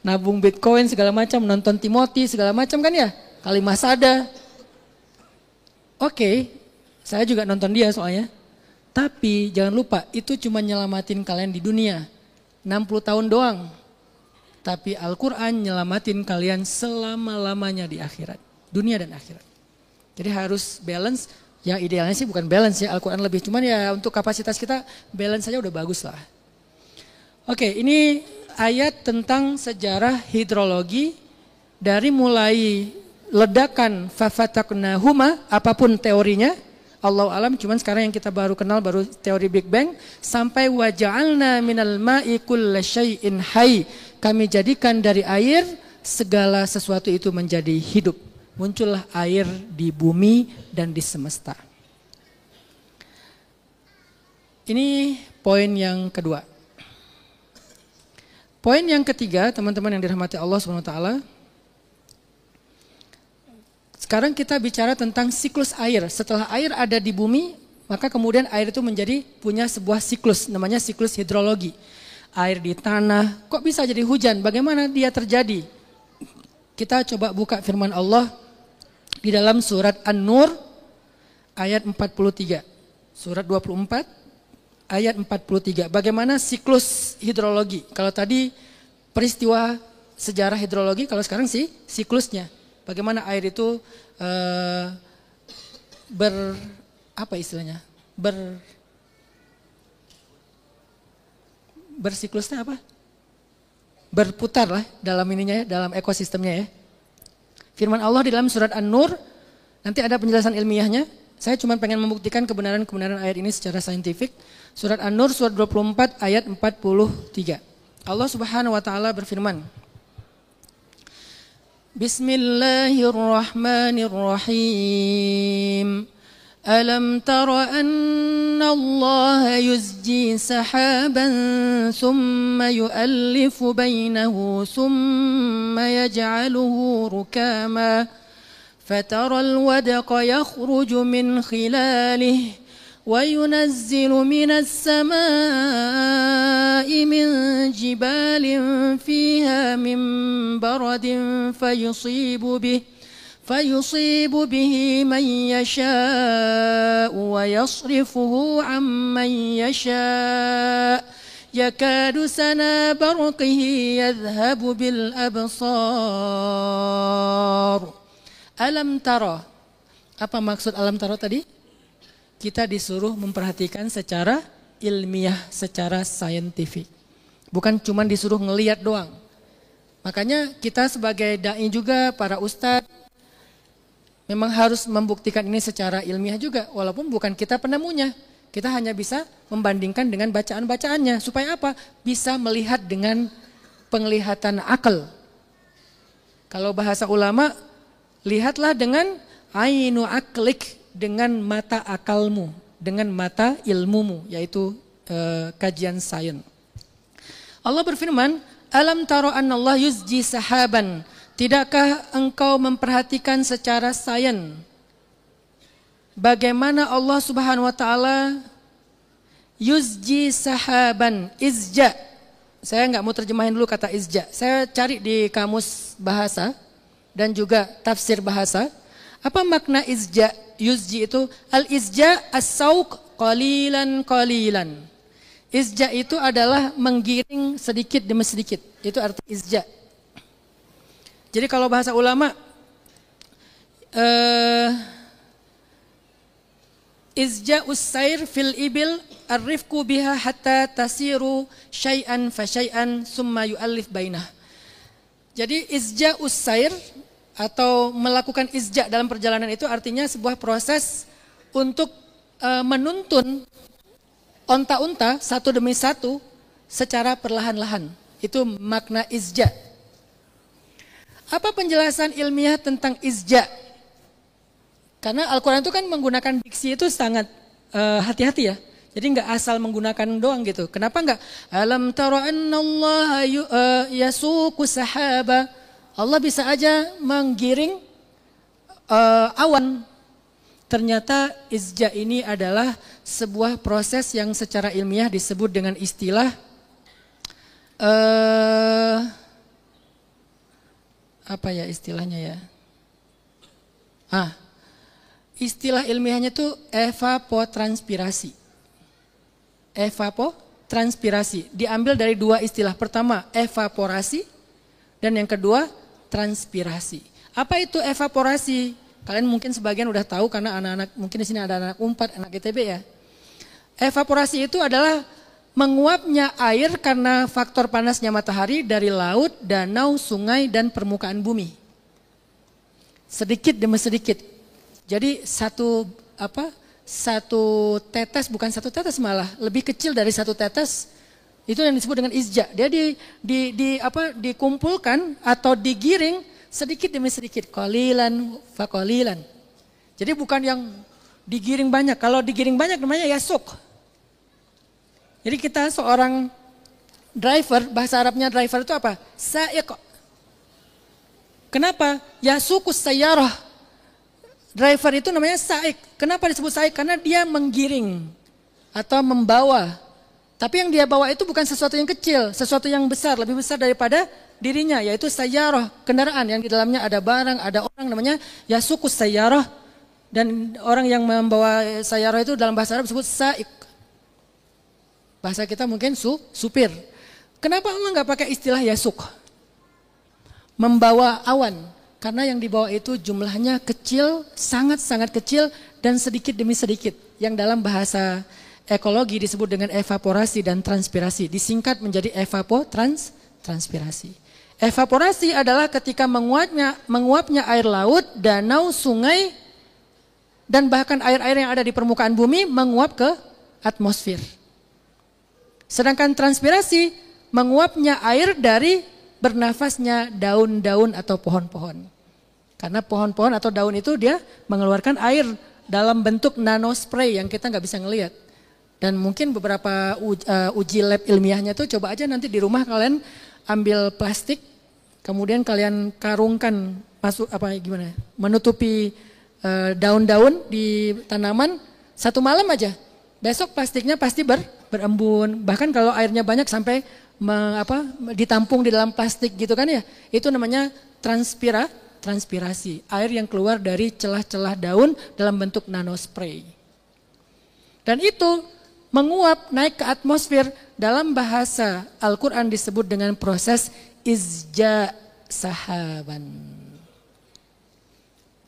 Nabung Bitcoin segala macam, nonton Timothy segala macam kan ya? Kalimah Sada. Oke. Saya juga nonton dia soalnya. Tapi jangan lupa itu cuma nyelamatin kalian di dunia. 60 tahun doang. Tapi Al-Quran nyelamatin kalian selama-lamanya di akhirat. Dunia dan akhirat. Jadi harus balance. Yang idealnya sih bukan balance ya. Al-Quran lebih. Cuman ya untuk kapasitas kita balance saja udah bagus lah. Oke, ini ayat tentang sejarah hidrologi. Dari mulai ledakan fafataknahuma apapun teorinya. Allahu alam, cuman sekarang yang kita baru kenal baru teori Big Bang, sampai wa ja'alna minal ma'i kulla syai'in hayy. Kami jadikan dari air segala sesuatu itu menjadi hidup. Muncullah air di bumi dan di semesta. Ini poin yang kedua. Poin yang ketiga, teman-teman yang dirahmati Allah SWT. Sekarang kita bicara tentang siklus air. Setelah air ada di bumi, maka kemudian air itu menjadi punya sebuah siklus, namanya siklus hidrologi. Air di tanah, kok bisa jadi hujan? Bagaimana dia terjadi? Kita coba buka firman Allah di dalam surat An-Nur ayat 43. Surat 24 ayat 43. Bagaimana siklus hidrologi? Kalau tadi peristiwa sejarah hidrologi, kalau sekarang sih siklusnya. Bagaimana air itu bersiklusnya apa? Berputar lah dalam ininya, dalam ekosistemnya ya. Firman Allah di dalam surat An-Nur, nanti ada penjelasan ilmiahnya. Saya cuma pengen membuktikan kebenaran ayat ini secara saintifik. Surat An-Nur surat 24 ayat 43. Allah Subhanahu wa taala berfirman. Bismillahirrahmanirrahim. Alam tara anna Allah yuzji sahaban thumma yu'allifu bainahu thumma yaj'aluhu rukama فترى الودق يخرج من خلاله وينزل من السماء من جبال فيها من برد فيصيب به من يشاء ويصرفه عن من يشاء يكاد سنا برقه يذهب بالأبصار. Alam taro. Apa maksud alam taro tadi? Kita disuruh memperhatikan secara ilmiah, secara saintifik. Bukan cuma disuruh ngelihat doang. Makanya kita sebagai dai juga, para ustadz, memang harus membuktikan ini secara ilmiah juga. Walaupun bukan kita penemunya. Kita hanya bisa membandingkan dengan bacaan-bacaannya. Supaya apa? Bisa melihat dengan penglihatan akal. Kalau bahasa ulama, lihatlah dengan ainu aklik, dengan mata akalmu, dengan mata ilmumu, yaitu kajian sains. Allah berfirman, alam taro anallah yuzji sahaban. Tidakkah engkau memperhatikan secara sains bagaimana Allah Subhanahu wa taala yuzji sahaban, izja. Saya nggak mau terjemahin dulu kata izja. Saya cari di kamus bahasa dan juga tafsir bahasa. Apa makna izja? Yuzji itu al-izja as-sauq qalilan. Izja itu adalah menggiring sedikit demi sedikit. Itu arti izja. Jadi kalau bahasa ulama, izja us-sair fil ibil ar-rifqu biha hatta tasiru syai'an fa syai'an summa yu'allif bainah. Jadi izja us-sair atau melakukan izja dalam perjalanan itu artinya sebuah proses untuk menuntun onta-onta satu demi satu secara perlahan-lahan. Itu makna izja. Apa penjelasan ilmiah tentang izja? Karena Al-Quran itu kan menggunakan diksi itu sangat hati-hati ya. Jadi nggak asal menggunakan doang gitu. Kenapa nggak? Alam tara annallaha yasuqu sahaba. Allah bisa aja menggiring awan. Ternyata izja ini adalah sebuah proses yang secara ilmiah disebut dengan istilah apa ya istilahnya ya? Istilah ilmiahnya tuh evapotranspirasi. Evapotranspirasi diambil dari dua istilah. Pertama evaporasi dan yang kedua transpirasi. Apa itu evaporasi? Kalian mungkin sebagian udah tahu karena anak-anak mungkin di sini ada anak Unpad, anak ITB ya. Evaporasi itu adalah menguapnya air karena faktor panasnya matahari dari laut, danau, sungai dan permukaan bumi. Sedikit demi sedikit. Jadi satu tetes, bukan satu tetes malah, lebih kecil dari satu tetes, itu yang disebut dengan izja. Dia dikumpulkan atau digiring sedikit demi sedikit, qalilan fa qalilan. Jadi bukan yang digiring banyak. Kalau digiring banyak namanya yasuk. Jadi kita seorang driver, bahasa Arabnya driver itu apa? Sa'iq. Kenapa? Yasukus sayyarah. Driver itu namanya sa'iq. Kenapa disebut sa'iq? Karena dia menggiring atau membawa. Tapi yang dia bawa itu bukan sesuatu yang kecil, sesuatu yang besar, lebih besar daripada dirinya, yaitu sayyarah, kendaraan yang di dalamnya ada barang, ada orang, namanya yasukus sayyarah. Dan orang yang membawa sayyarah itu dalam bahasa Arab disebut sa'iq. Bahasa kita mungkin supir. Kenapa Allah nggak pakai istilah yasuk? Membawa awan. Karena yang dibawa itu jumlahnya kecil, sangat-sangat kecil dan sedikit demi sedikit. Yang dalam bahasa ekologi disebut dengan evaporasi dan transpirasi. Disingkat menjadi transpirasi. Evaporasi adalah ketika menguapnya air laut, danau, sungai, dan bahkan air-air yang ada di permukaan bumi menguap ke atmosfer. Sedangkan transpirasi menguapnya air dari bernafasnya daun-daun atau pohon-pohon. Karena pohon-pohon atau daun itu dia mengeluarkan air dalam bentuk nanospray yang kita nggak bisa ngelihat. Dan mungkin beberapa uji lab ilmiahnya tuh coba aja nanti di rumah kalian ambil plastik, kemudian kalian karungkan menutupi daun-daun di tanaman 1 malam aja. Besok plastiknya pasti berembun. Bahkan kalau airnya banyak sampai ditampung di dalam plastik gitu kan ya. Itu namanya transpirasi. Air yang keluar dari celah-celah daun dalam bentuk nanospray. Dan itu menguap naik ke atmosfer, dalam bahasa Al-Quran disebut dengan proses izja sahaban.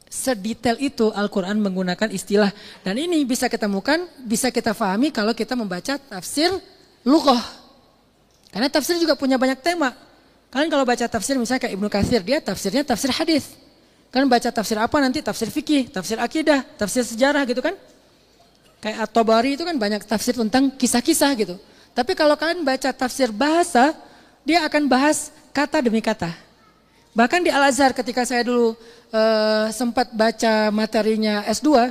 Sedetail itu Al-Quran menggunakan istilah. Dan ini bisa ketemukan, bisa kita fahami kalau kita membaca tafsir lughah. Karena tafsir juga punya banyak tema. Kalian kalau baca tafsir misalnya kayak Ibnu Katsir, dia tafsirnya tafsir hadis. Kalian baca tafsir apa nanti? Tafsir fikih, tafsir akidah, tafsir sejarah gitu kan. Kayak At-Tabari itu kan banyak tafsir tentang kisah-kisah gitu. Tapi kalau kalian baca tafsir bahasa, dia akan bahas kata demi kata. Bahkan di Al-Azhar ketika saya dulu sempat baca materinya S2,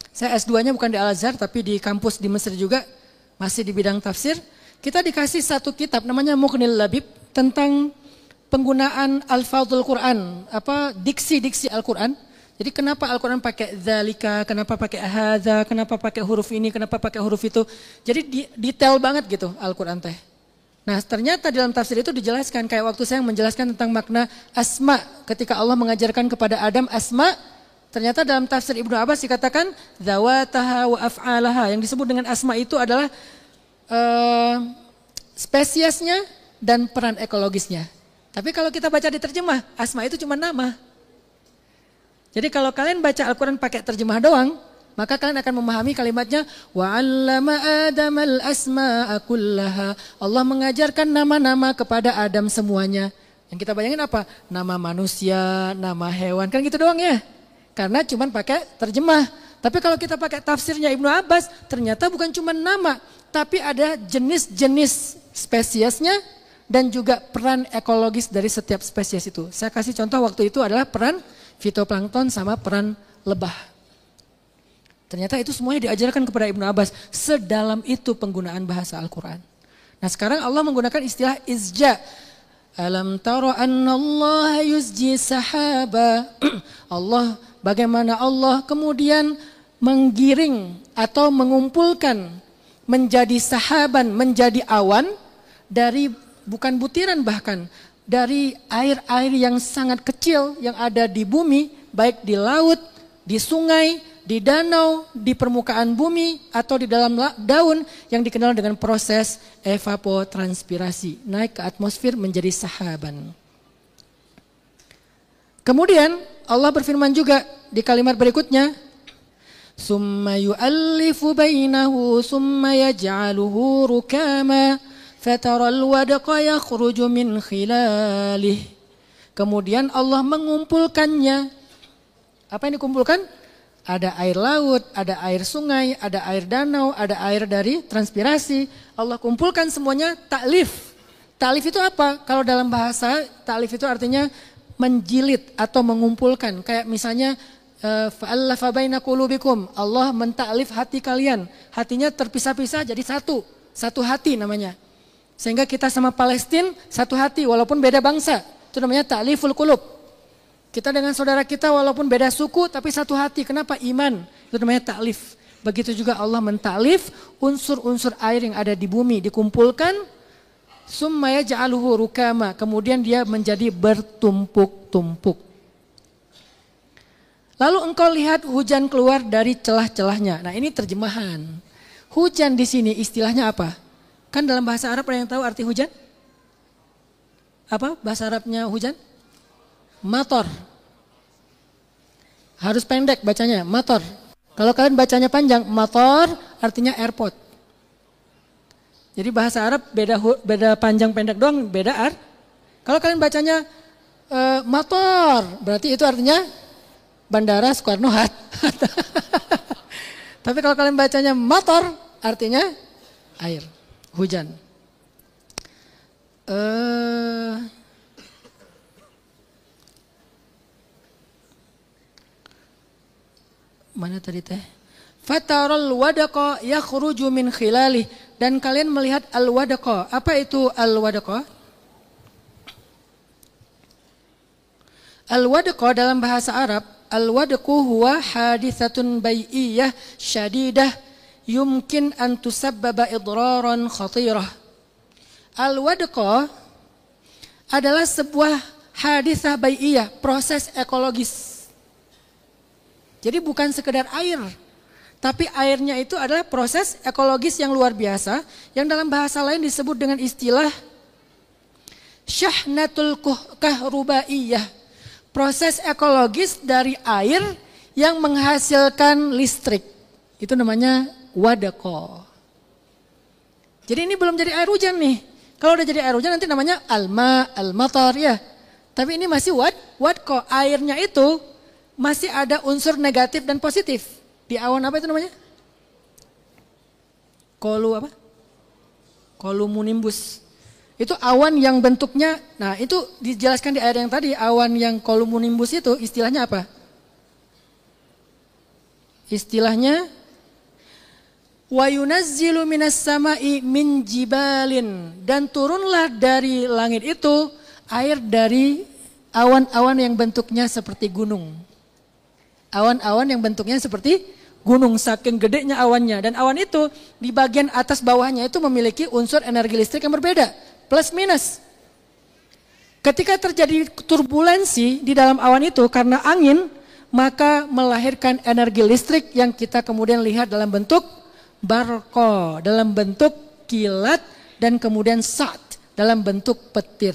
saya S2-nya bukan di Al-Azhar tapi di kampus di Mesir juga, masih di bidang tafsir. Kita dikasih satu kitab namanya Mughnil Labib tentang penggunaan alfadzul Quran, diksi-diksi Al-Quran. Jadi kenapa Al-Quran pakai dzalika, kenapa pakai hadza, kenapa pakai huruf ini, kenapa pakai huruf itu. Jadi detail banget gitu Al-Quran teh. Nah ternyata dalam tafsir itu dijelaskan, kayak waktu saya menjelaskan tentang makna asma. Ketika Allah mengajarkan kepada Adam asma, ternyata dalam tafsir Ibnu Abbas dikatakan zawataha wa af'alaha. Yang disebut dengan asma itu adalah spesiesnya dan peran ekologisnya. Tapi kalau kita baca di terjemah, asma itu cuma nama. Jadi kalau kalian baca Al-Quran pakai terjemah doang, maka kalian akan memahami kalimatnya wa'allama adamal asma'a kullaha. Allah mengajarkan nama-nama kepada Adam semuanya. Yang kita bayangin apa? Nama manusia, nama hewan, kan gitu doang ya. Karena cuma pakai terjemah. Tapi kalau kita pakai tafsirnya Ibnu Abbas, ternyata bukan cuma nama, tapi ada jenis-jenis spesiesnya dan juga peran ekologis dari setiap spesies itu. Saya kasih contoh waktu itu adalah peran fitoplankton sama peran lebah. Ternyata itu semuanya diajarkan kepada Ibnu Abbas. Sedalam itu penggunaan bahasa Al-Quran. Nah sekarang Allah menggunakan istilah izja. Alam tara annallaha yuzji sahaba. Bagaimana Allah kemudian menggiring atau mengumpulkan menjadi sahaban, menjadi awan dari bukan butiran bahkan. Dari air-air yang sangat kecil yang ada di bumi, baik di laut, di sungai, di danau, di permukaan bumi, atau di dalam daun yang dikenal dengan proses evapotranspirasi. Naik ke atmosfer menjadi sahaban. Kemudian Allah berfirman juga di kalimat berikutnya, Summa yu'allifu bainahu summa yaj'aluhu rukama fataral wadqa yakhruju min khilalih. Kemudian Allah mengumpulkannya. Apa yang dikumpulkan? Ada air laut, ada air sungai, ada air danau, ada air dari transpirasi. Allah kumpulkan semuanya ta'lif. Ta'lif itu apa? Kalau dalam bahasa, ta'lif itu artinya menjilid atau mengumpulkan. Kayak misalnya, fa'allafa baina qulubikum. Allah menta'lif hati kalian. Hatinya terpisah-pisah jadi satu. Satu hati namanya. Sehingga kita sama Palestina satu hati walaupun beda bangsa. Itu namanya ta'liful qulub. Kita dengan saudara kita walaupun beda suku tapi satu hati. Kenapa? Iman. Itu namanya ta'lif. Begitu juga Allah mentaklif unsur-unsur air yang ada di bumi dikumpulkan. Summa yaj'aluhu rukama. Kemudian dia menjadi bertumpuk-tumpuk. Lalu engkau lihat hujan keluar dari celah-celahnya. Nah ini terjemahan. Hujan di sini istilahnya apa? Kan dalam bahasa Arab ada yang tahu arti hujan? Apa bahasa Arabnya hujan? Mator. Harus pendek bacanya, mator. Kalau kalian bacanya panjang, mator artinya airport. Jadi bahasa Arab beda panjang pendek doang, beda art. Kalau kalian bacanya mator, berarti itu artinya Bandara Soekarno-Hatta. Tapi kalau kalian bacanya mator, artinya air, hujan. Mana tadi teh? Fatarul wadaqa yakhruju min khilali, dan kalian melihat al-wadaqa. Apa itu al-wadaqa? Al-wadaqa dalam bahasa Arab, al-wadaqu huwa haditsatun bai'iyah syadidah yumkin an tusabbaba idraran khatirah. Al-wadaqa adalah sebuah haditsah bai'iyah, proses ekologis. Jadi bukan sekedar air, tapi airnya itu adalah proses ekologis yang luar biasa, yang dalam bahasa lain disebut dengan istilah syahnatul kahrubaiyah. Proses ekologis dari air yang menghasilkan listrik. Itu namanya wadaqah. Jadi ini belum jadi air hujan nih. Kalau udah jadi air hujan nanti namanya alma, al-matar ya. Tapi ini masih wadaqah. Airnya itu masih ada unsur negatif dan positif. Di awan apa itu namanya? Cumulonimbus. Itu awan yang bentuknya, nah itu dijelaskan di ayat yang tadi, awan yang cumulonimbus itu istilahnya apa? Istilahnya wa yunazzilu minas sama'i min jibalin, dan turunlah dari langit itu air dari awan-awan yang bentuknya seperti gunung. Awan-awan yang bentuknya seperti gunung, saking gedenya awannya. Dan awan itu di bagian atas bawahnya itu memiliki unsur energi listrik yang berbeda, plus minus. Ketika terjadi turbulensi di dalam awan itu karena angin, maka melahirkan energi listrik yang kita kemudian lihat dalam bentuk barqa, dalam bentuk kilat, dan kemudian sa'd dalam bentuk petir.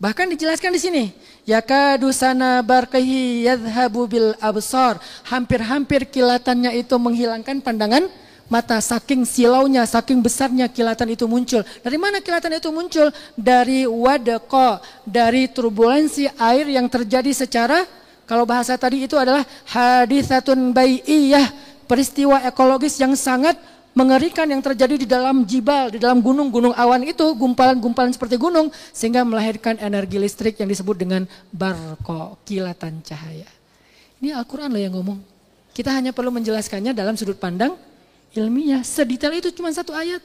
Bahkan dijelaskan di sini, yakadu sana barqihi yadhhabu bil absar. Hampir-hampir kilatannya itu menghilangkan pandangan mata, saking silaunya, saking besarnya kilatan itu muncul. Dari mana kilatan itu muncul? Dari wadaqa, dari turbulensi air yang terjadi secara, kalau bahasa tadi itu adalah haditsatun bai'iyah, peristiwa ekologis yang sangat mengerikan yang terjadi di dalam jibal, di dalam gunung-gunung awan itu, gumpalan-gumpalan seperti gunung, sehingga melahirkan energi listrik yang disebut dengan barqa, kilatan cahaya. Ini Al-Quran loh yang ngomong. Kita hanya perlu menjelaskannya dalam sudut pandang ilmiah. Sedetail itu cuma satu ayat.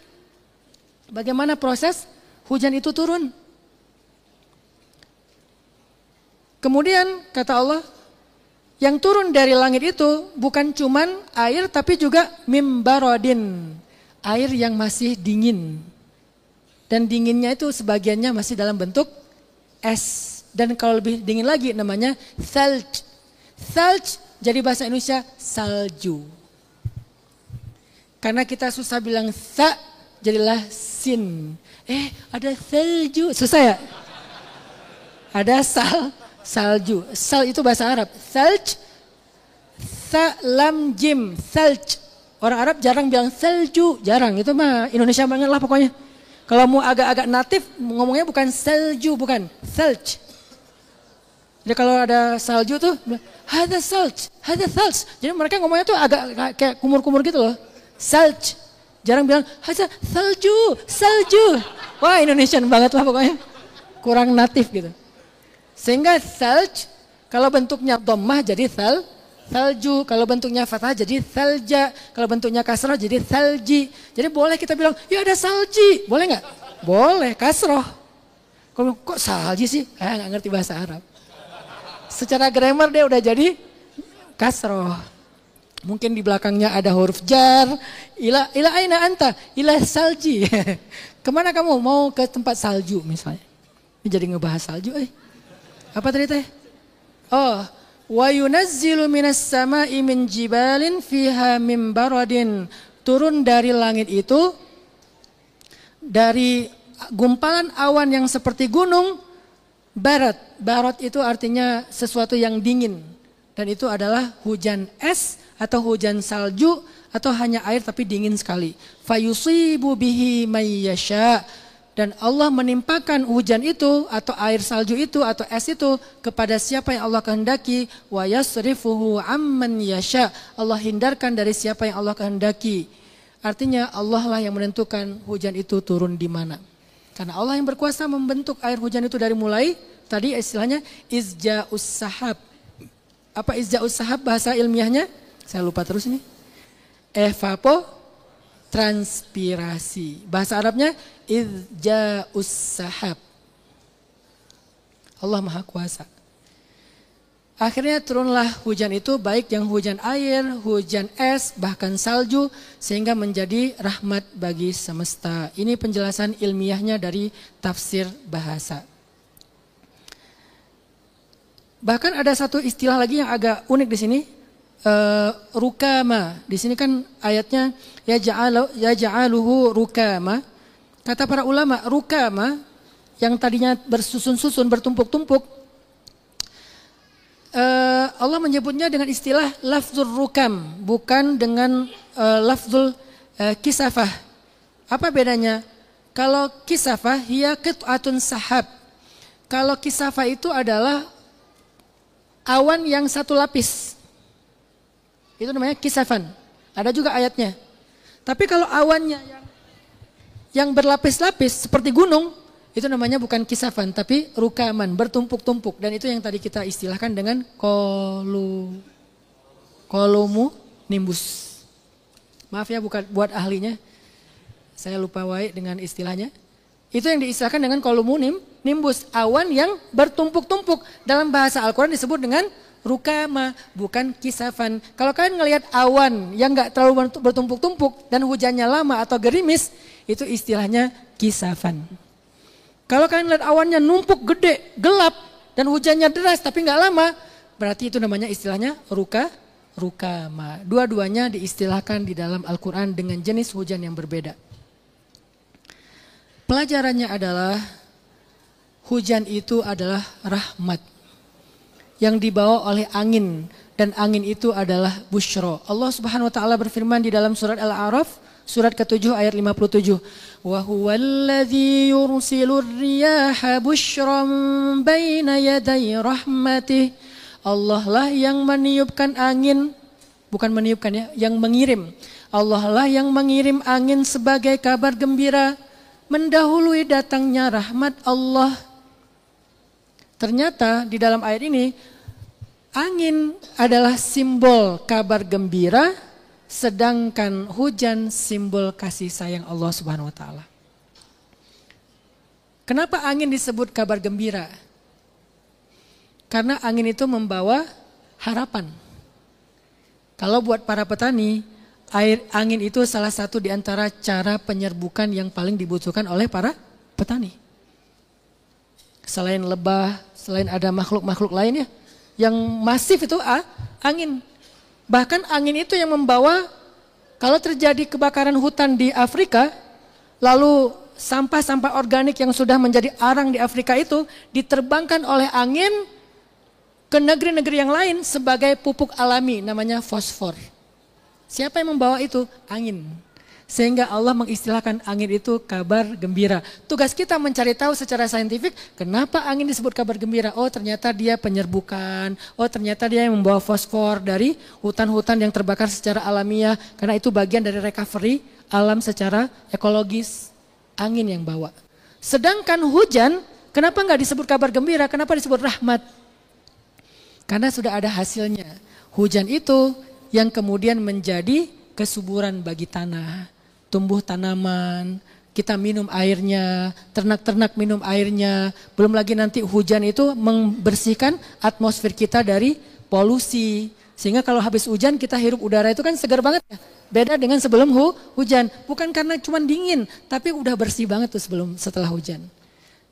Bagaimana proses hujan itu turun. Kemudian kata Allah, yang turun dari langit itu bukan cuman air tapi juga mimbarodin, air yang masih dingin. Dan dinginnya itu sebagiannya masih dalam bentuk es. Dan kalau lebih dingin lagi namanya thalj. Thalj jadi bahasa Indonesia salju. Karena kita susah bilang tha, jadilah sin. Ada thalju, susah ya? Ada salju. Sal itu bahasa Arab. Thalj, tha lam jim, thalj. Orang Arab jarang bilang salju, jarang. Itu mah Indonesia banget lah pokoknya. Kalau mau agak-agak natif ngomongnya bukan salju, bukan thalj. Jadi kalau ada salju tuh, ada salj, ada salj. Jadi mereka ngomongnya tuh agak kayak kumur-kumur gitu loh. Salj. Jarang bilang, ada salju, salju. Wah Indonesian banget lah pokoknya. Kurang natif gitu. Sehingga salj, kalau bentuknya dhammah jadi salju. Kalau bentuknya fathah jadi salja. Kalau bentuknya kasroh jadi salji. Jadi boleh kita bilang, ya ada salji. Boleh nggak? Boleh, kasroh. Kalau kok salji sih? Nggak ngerti bahasa Arab. Secara grammar dia udah jadi kasroh. Mungkin di belakangnya ada huruf jar. Ila aina anta? Ila salji. Kemana kamu? Mau ke tempat salju misalnya. Ini jadi ngebahas salju. Apa tadi teh? Oh, wa yunazzilu minas sama'i min jibalin fiha mim baradin. Turun dari langit itu dari gumpalan awan yang seperti gunung. Barat itu artinya sesuatu yang dingin. Dan itu adalah hujan es atau hujan salju atau hanya air tapi dingin sekali. Fayusibu bihi may yasha. Dan Allah menimpakan hujan itu atau air salju itu atau es itu kepada siapa yang Allah kehendaki. Wa yasrifuhu amman yasha. Allah hindarkan dari siapa yang Allah kehendaki. Artinya Allah lah yang menentukan hujan itu turun di mana. Karena Allah yang berkuasa membentuk air hujan itu dari mulai, tadi istilahnya izja'us sahab. Apa izja'us sahab bahasa ilmiahnya? Saya lupa terus ini. Transpirasi. Bahasa Arabnya izja'us sahab. Allah Maha Kuasa. Akhirnya turunlah hujan itu, baik yang hujan air, hujan es, bahkan salju, sehingga menjadi rahmat bagi semesta. Ini penjelasan ilmiahnya dari tafsir bahasa. Bahkan ada satu istilah lagi yang agak unik di sini, rukama. Di sini kan ayatnya ya ja'aluhu rukama. Kata para ulama, rukama yang tadinya bersusun-susun, bertumpuk-tumpuk, Allah menyebutnya dengan istilah lafzul rukam, bukan dengan lafzul kisafah. Apa bedanya? Kalau kisafah hiya qit'atun sahab. Kalau kisafah itu adalah awan yang satu lapis. Itu namanya kisafan. Ada juga ayatnya. Tapi kalau awannya yang berlapis-lapis seperti gunung, itu namanya bukan kisafan, tapi rukaman, bertumpuk-tumpuk. Dan itu yang tadi kita istilahkan dengan nimbus. Maaf ya bukan buat ahlinya, saya lupa wae dengan istilahnya. Itu yang diistilahkan dengan nimbus, awan yang bertumpuk-tumpuk. Dalam bahasa Al-Quran disebut dengan rukama, bukan kisafan. Kalau kalian ngelihat awan yang gak terlalu bertumpuk-tumpuk dan hujannya lama atau gerimis, itu istilahnya kisafan. Kalau kalian lihat awannya numpuk gede, gelap, dan hujannya deras tapi nggak lama, berarti itu namanya istilahnya rukama. Dua-duanya diistilahkan di dalam Al-Quran dengan jenis hujan yang berbeda. Pelajarannya adalah hujan itu adalah rahmat yang dibawa oleh angin, dan angin itu adalah busyra. Allah Subhanahu wa taala berfirman di dalam surat Al-A'raf surat ke-7 ayat 57. Wa huwallazi yursilur riyaha busyran baina yaday rahmatih. Allah lah yang meniupkan angin, bukan meniupkan ya, yang mengirim. Allah lah yang mengirim angin sebagai kabar gembira mendahului datangnya rahmat Allah. Ternyata di dalam ayat ini angin adalah simbol kabar gembira, sedangkan hujan simbol kasih sayang Allah Subhanahu wa taala. Kenapa angin disebut kabar gembira? Karena angin itu membawa harapan. Kalau buat para petani, angin itu salah satu di antara cara penyerbukan yang paling dibutuhkan oleh para petani. Selain lebah, selain ada makhluk-makhluk lainnya, yang masif itu angin. Bahkan angin itu yang membawa, kalau terjadi kebakaran hutan di Afrika, lalu sampah-sampah organik yang sudah menjadi arang di Afrika itu diterbangkan oleh angin ke negeri-negeri yang lain sebagai pupuk alami, namanya fosfor. Siapa yang membawa itu? Angin. Sehingga Allah mengistilahkan angin itu kabar gembira. Tugas kita mencari tahu secara saintifik kenapa angin disebut kabar gembira. Oh ternyata dia penyerbukan. Oh ternyata dia yang membawa fosfor dari hutan-hutan yang terbakar secara alamiah. Karena itu bagian dari recovery alam secara ekologis. Angin yang bawa. Sedangkan hujan, kenapa nggak disebut kabar gembira? Kenapa disebut rahmat? Karena sudah ada hasilnya. Hujan itu yang kemudian menjadi kesuburan bagi tanah. Tumbuh tanaman, kita minum airnya, ternak-ternak minum airnya. Belum lagi nanti hujan itu membersihkan atmosfer kita dari polusi. Sehingga kalau habis hujan kita hirup udara itu kan segar banget ya. Beda dengan sebelum hujan. Bukan karena cuma dingin, tapi udah bersih banget tuh setelah hujan.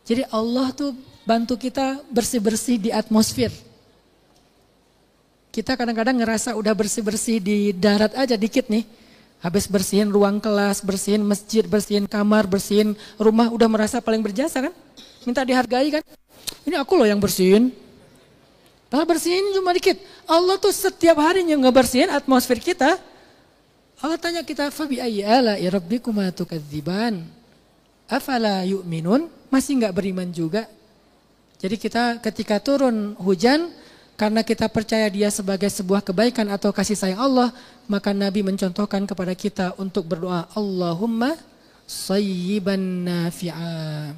Jadi Allah tuh bantu kita bersih-bersih di atmosfer. Kita kadang-kadang ngerasa udah bersih-bersih di darat aja dikit nih. Habis bersihin ruang kelas, bersihin masjid, bersihin kamar, bersihin rumah, udah merasa paling berjasa kan? Minta dihargai kan? Ini aku loh yang bersihin. Padahal bersihin cuma dikit. Allah tuh setiap harinya ngebersihin atmosfer kita. Allah tanya kita, "Fabi ayyi ala'i rabbikuma tukadziban? Afala yu'minun?" Masih enggak beriman juga. Jadi kita ketika turun hujan, karena kita percaya dia sebagai sebuah kebaikan atau kasih sayang Allah, maka Nabi mencontohkan kepada kita untuk berdoa, Allahumma sayyiban nafi'a.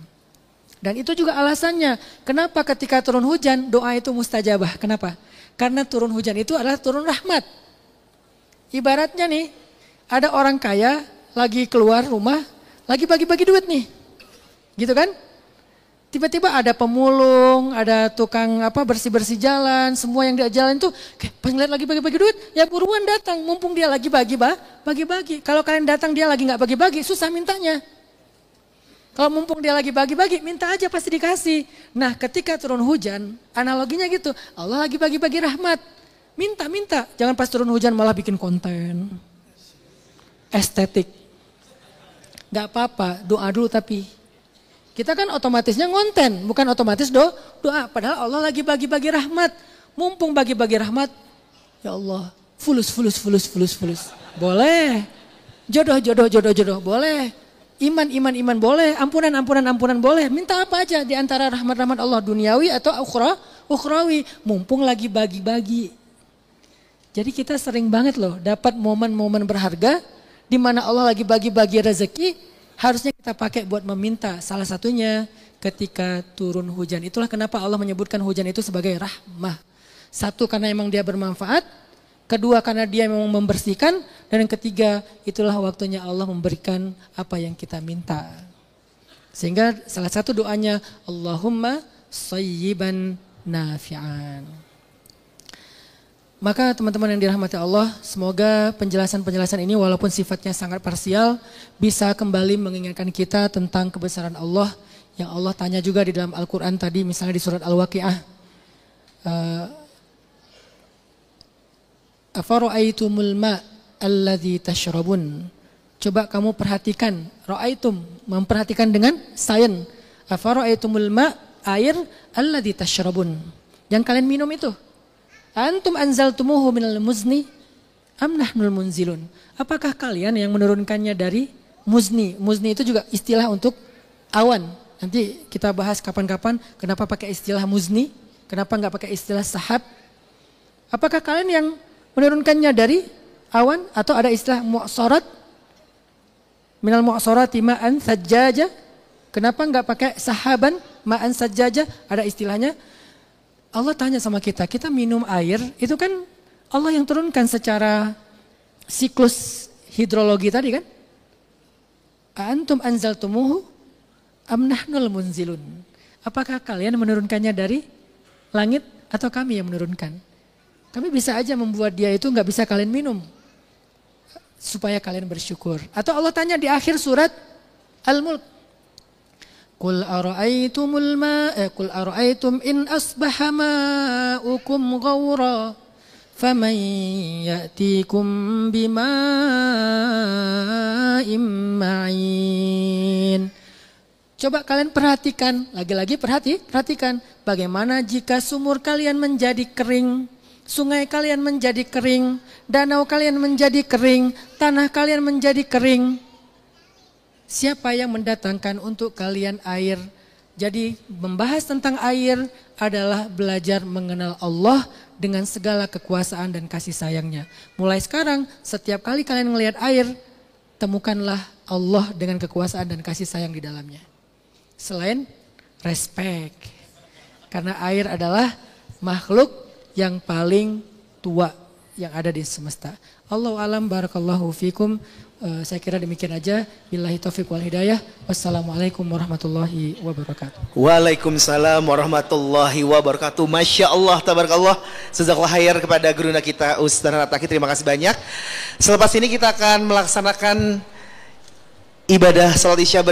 Dan itu juga alasannya, kenapa ketika turun hujan doa itu mustajabah. Kenapa? Karena turun hujan itu adalah turun rahmat. Ibaratnya nih, ada orang kaya lagi keluar rumah, lagi bagi-bagi duit nih. Gitu kan? Tiba-tiba ada pemulung, ada tukang bersih-bersih jalan, semua yang di jalan itu pas ngeliat lagi bagi-bagi duit, ya buruan datang, mumpung dia lagi bagi-bagi. Kalau kalian datang dia lagi nggak bagi-bagi, susah mintanya. Kalau mumpung dia lagi bagi-bagi, minta aja pasti dikasih. Nah ketika turun hujan, analoginya gitu, Allah lagi bagi-bagi rahmat. Minta, jangan pas turun hujan malah bikin konten. Estetik. Gak apa-apa, doa dulu tapi. Kita kan otomatisnya ngonten, bukan otomatis doa. Padahal Allah lagi bagi-bagi rahmat. Mumpung bagi-bagi rahmat, ya Allah, fulus. Boleh. Jodoh, boleh. Iman boleh. Ampunan boleh. Minta apa aja di antara rahmat-rahmat Allah, duniawi atau ukhrawi. Mumpung lagi bagi-bagi. Jadi kita sering banget loh dapat momen-momen berharga di mana Allah lagi bagi-bagi rezeki. Harusnya kita pakai buat meminta. Salah satunya ketika turun hujan. Itulah kenapa Allah menyebutkan hujan itu sebagai rahmah. Satu, karena memang dia bermanfaat. Kedua, karena dia memang membersihkan. Dan yang ketiga, itulah waktunya Allah memberikan apa yang kita minta. Sehingga salah satu doanya, Allahumma sayyiban nafi'an. Maka teman-teman yang dirahmati Allah, semoga penjelasan-penjelasan ini walaupun sifatnya sangat parsial, bisa kembali mengingatkan kita tentang kebesaran Allah, yang Allah tanya juga di dalam Al-Quran tadi, misalnya di surat Al-Waqi'ah. Afara'aitumul ma' alladhi tashrabun. Coba kamu perhatikan, ra'aitum, memperhatikan dengan sains. Afara'aitumul ma' air alladhi tashrabun. Yang kalian minum itu. Antum anzaltumuhu minal muzni am nahnul munzilun. Apakah kalian yang menurunkannya dari muzni? Muzni itu juga istilah untuk awan. Nanti kita bahas kapan-kapan kenapa pakai istilah muzni, kenapa enggak pakai istilah sahab. Apakah kalian yang menurunkannya dari awan atau ada istilah mu'sarat? Minal mu'sarati ma'an sajjaja. Kenapa enggak pakai sahaban ma'an sajjaja? Ada istilahnya. Allah tanya sama kita minum air, itu kan Allah yang turunkan secara siklus hidrologi tadi kan? Antum anzaltumuhu am nahnul munzilun. Apakah kalian menurunkannya dari langit atau kami yang menurunkan? Kami bisa aja membuat dia itu nggak bisa kalian minum. Supaya kalian bersyukur. Atau Allah tanya di akhir surat Al-Mulk. Qul ara'aytum in asbaha ma'ukum ghawra faman ya'tikum bima'im ma'in. Coba kalian perhatikan, lagi-lagi perhatikan bagaimana jika sumur kalian menjadi kering, sungai kalian menjadi kering, danau kalian menjadi kering, tanah kalian menjadi kering. siapa yang mendatangkan untuk kalian air? Jadi membahas tentang air adalah belajar mengenal Allah dengan segala kekuasaan dan kasih sayangnya. Mulai sekarang setiap kali kalian melihat air, temukanlah Allah dengan kekuasaan dan kasih sayang di dalamnya. Selain respect. Karena air adalah makhluk yang paling tua yang ada di semesta. Allahu alam, barakallahu fikum. Saya kira demikian aja. Billahi taufiq wal hidayah. Wassalamualaikum warahmatullahi wabarakatuh. Waalaikumsalam warahmatullahi wabarakatuh. Masya Allah, tabarakallah. Jazakallahu khair kepada guruna kita Ustaz Rataki. Terima kasih banyak. Selepas ini kita akan melaksanakan ibadah salat isya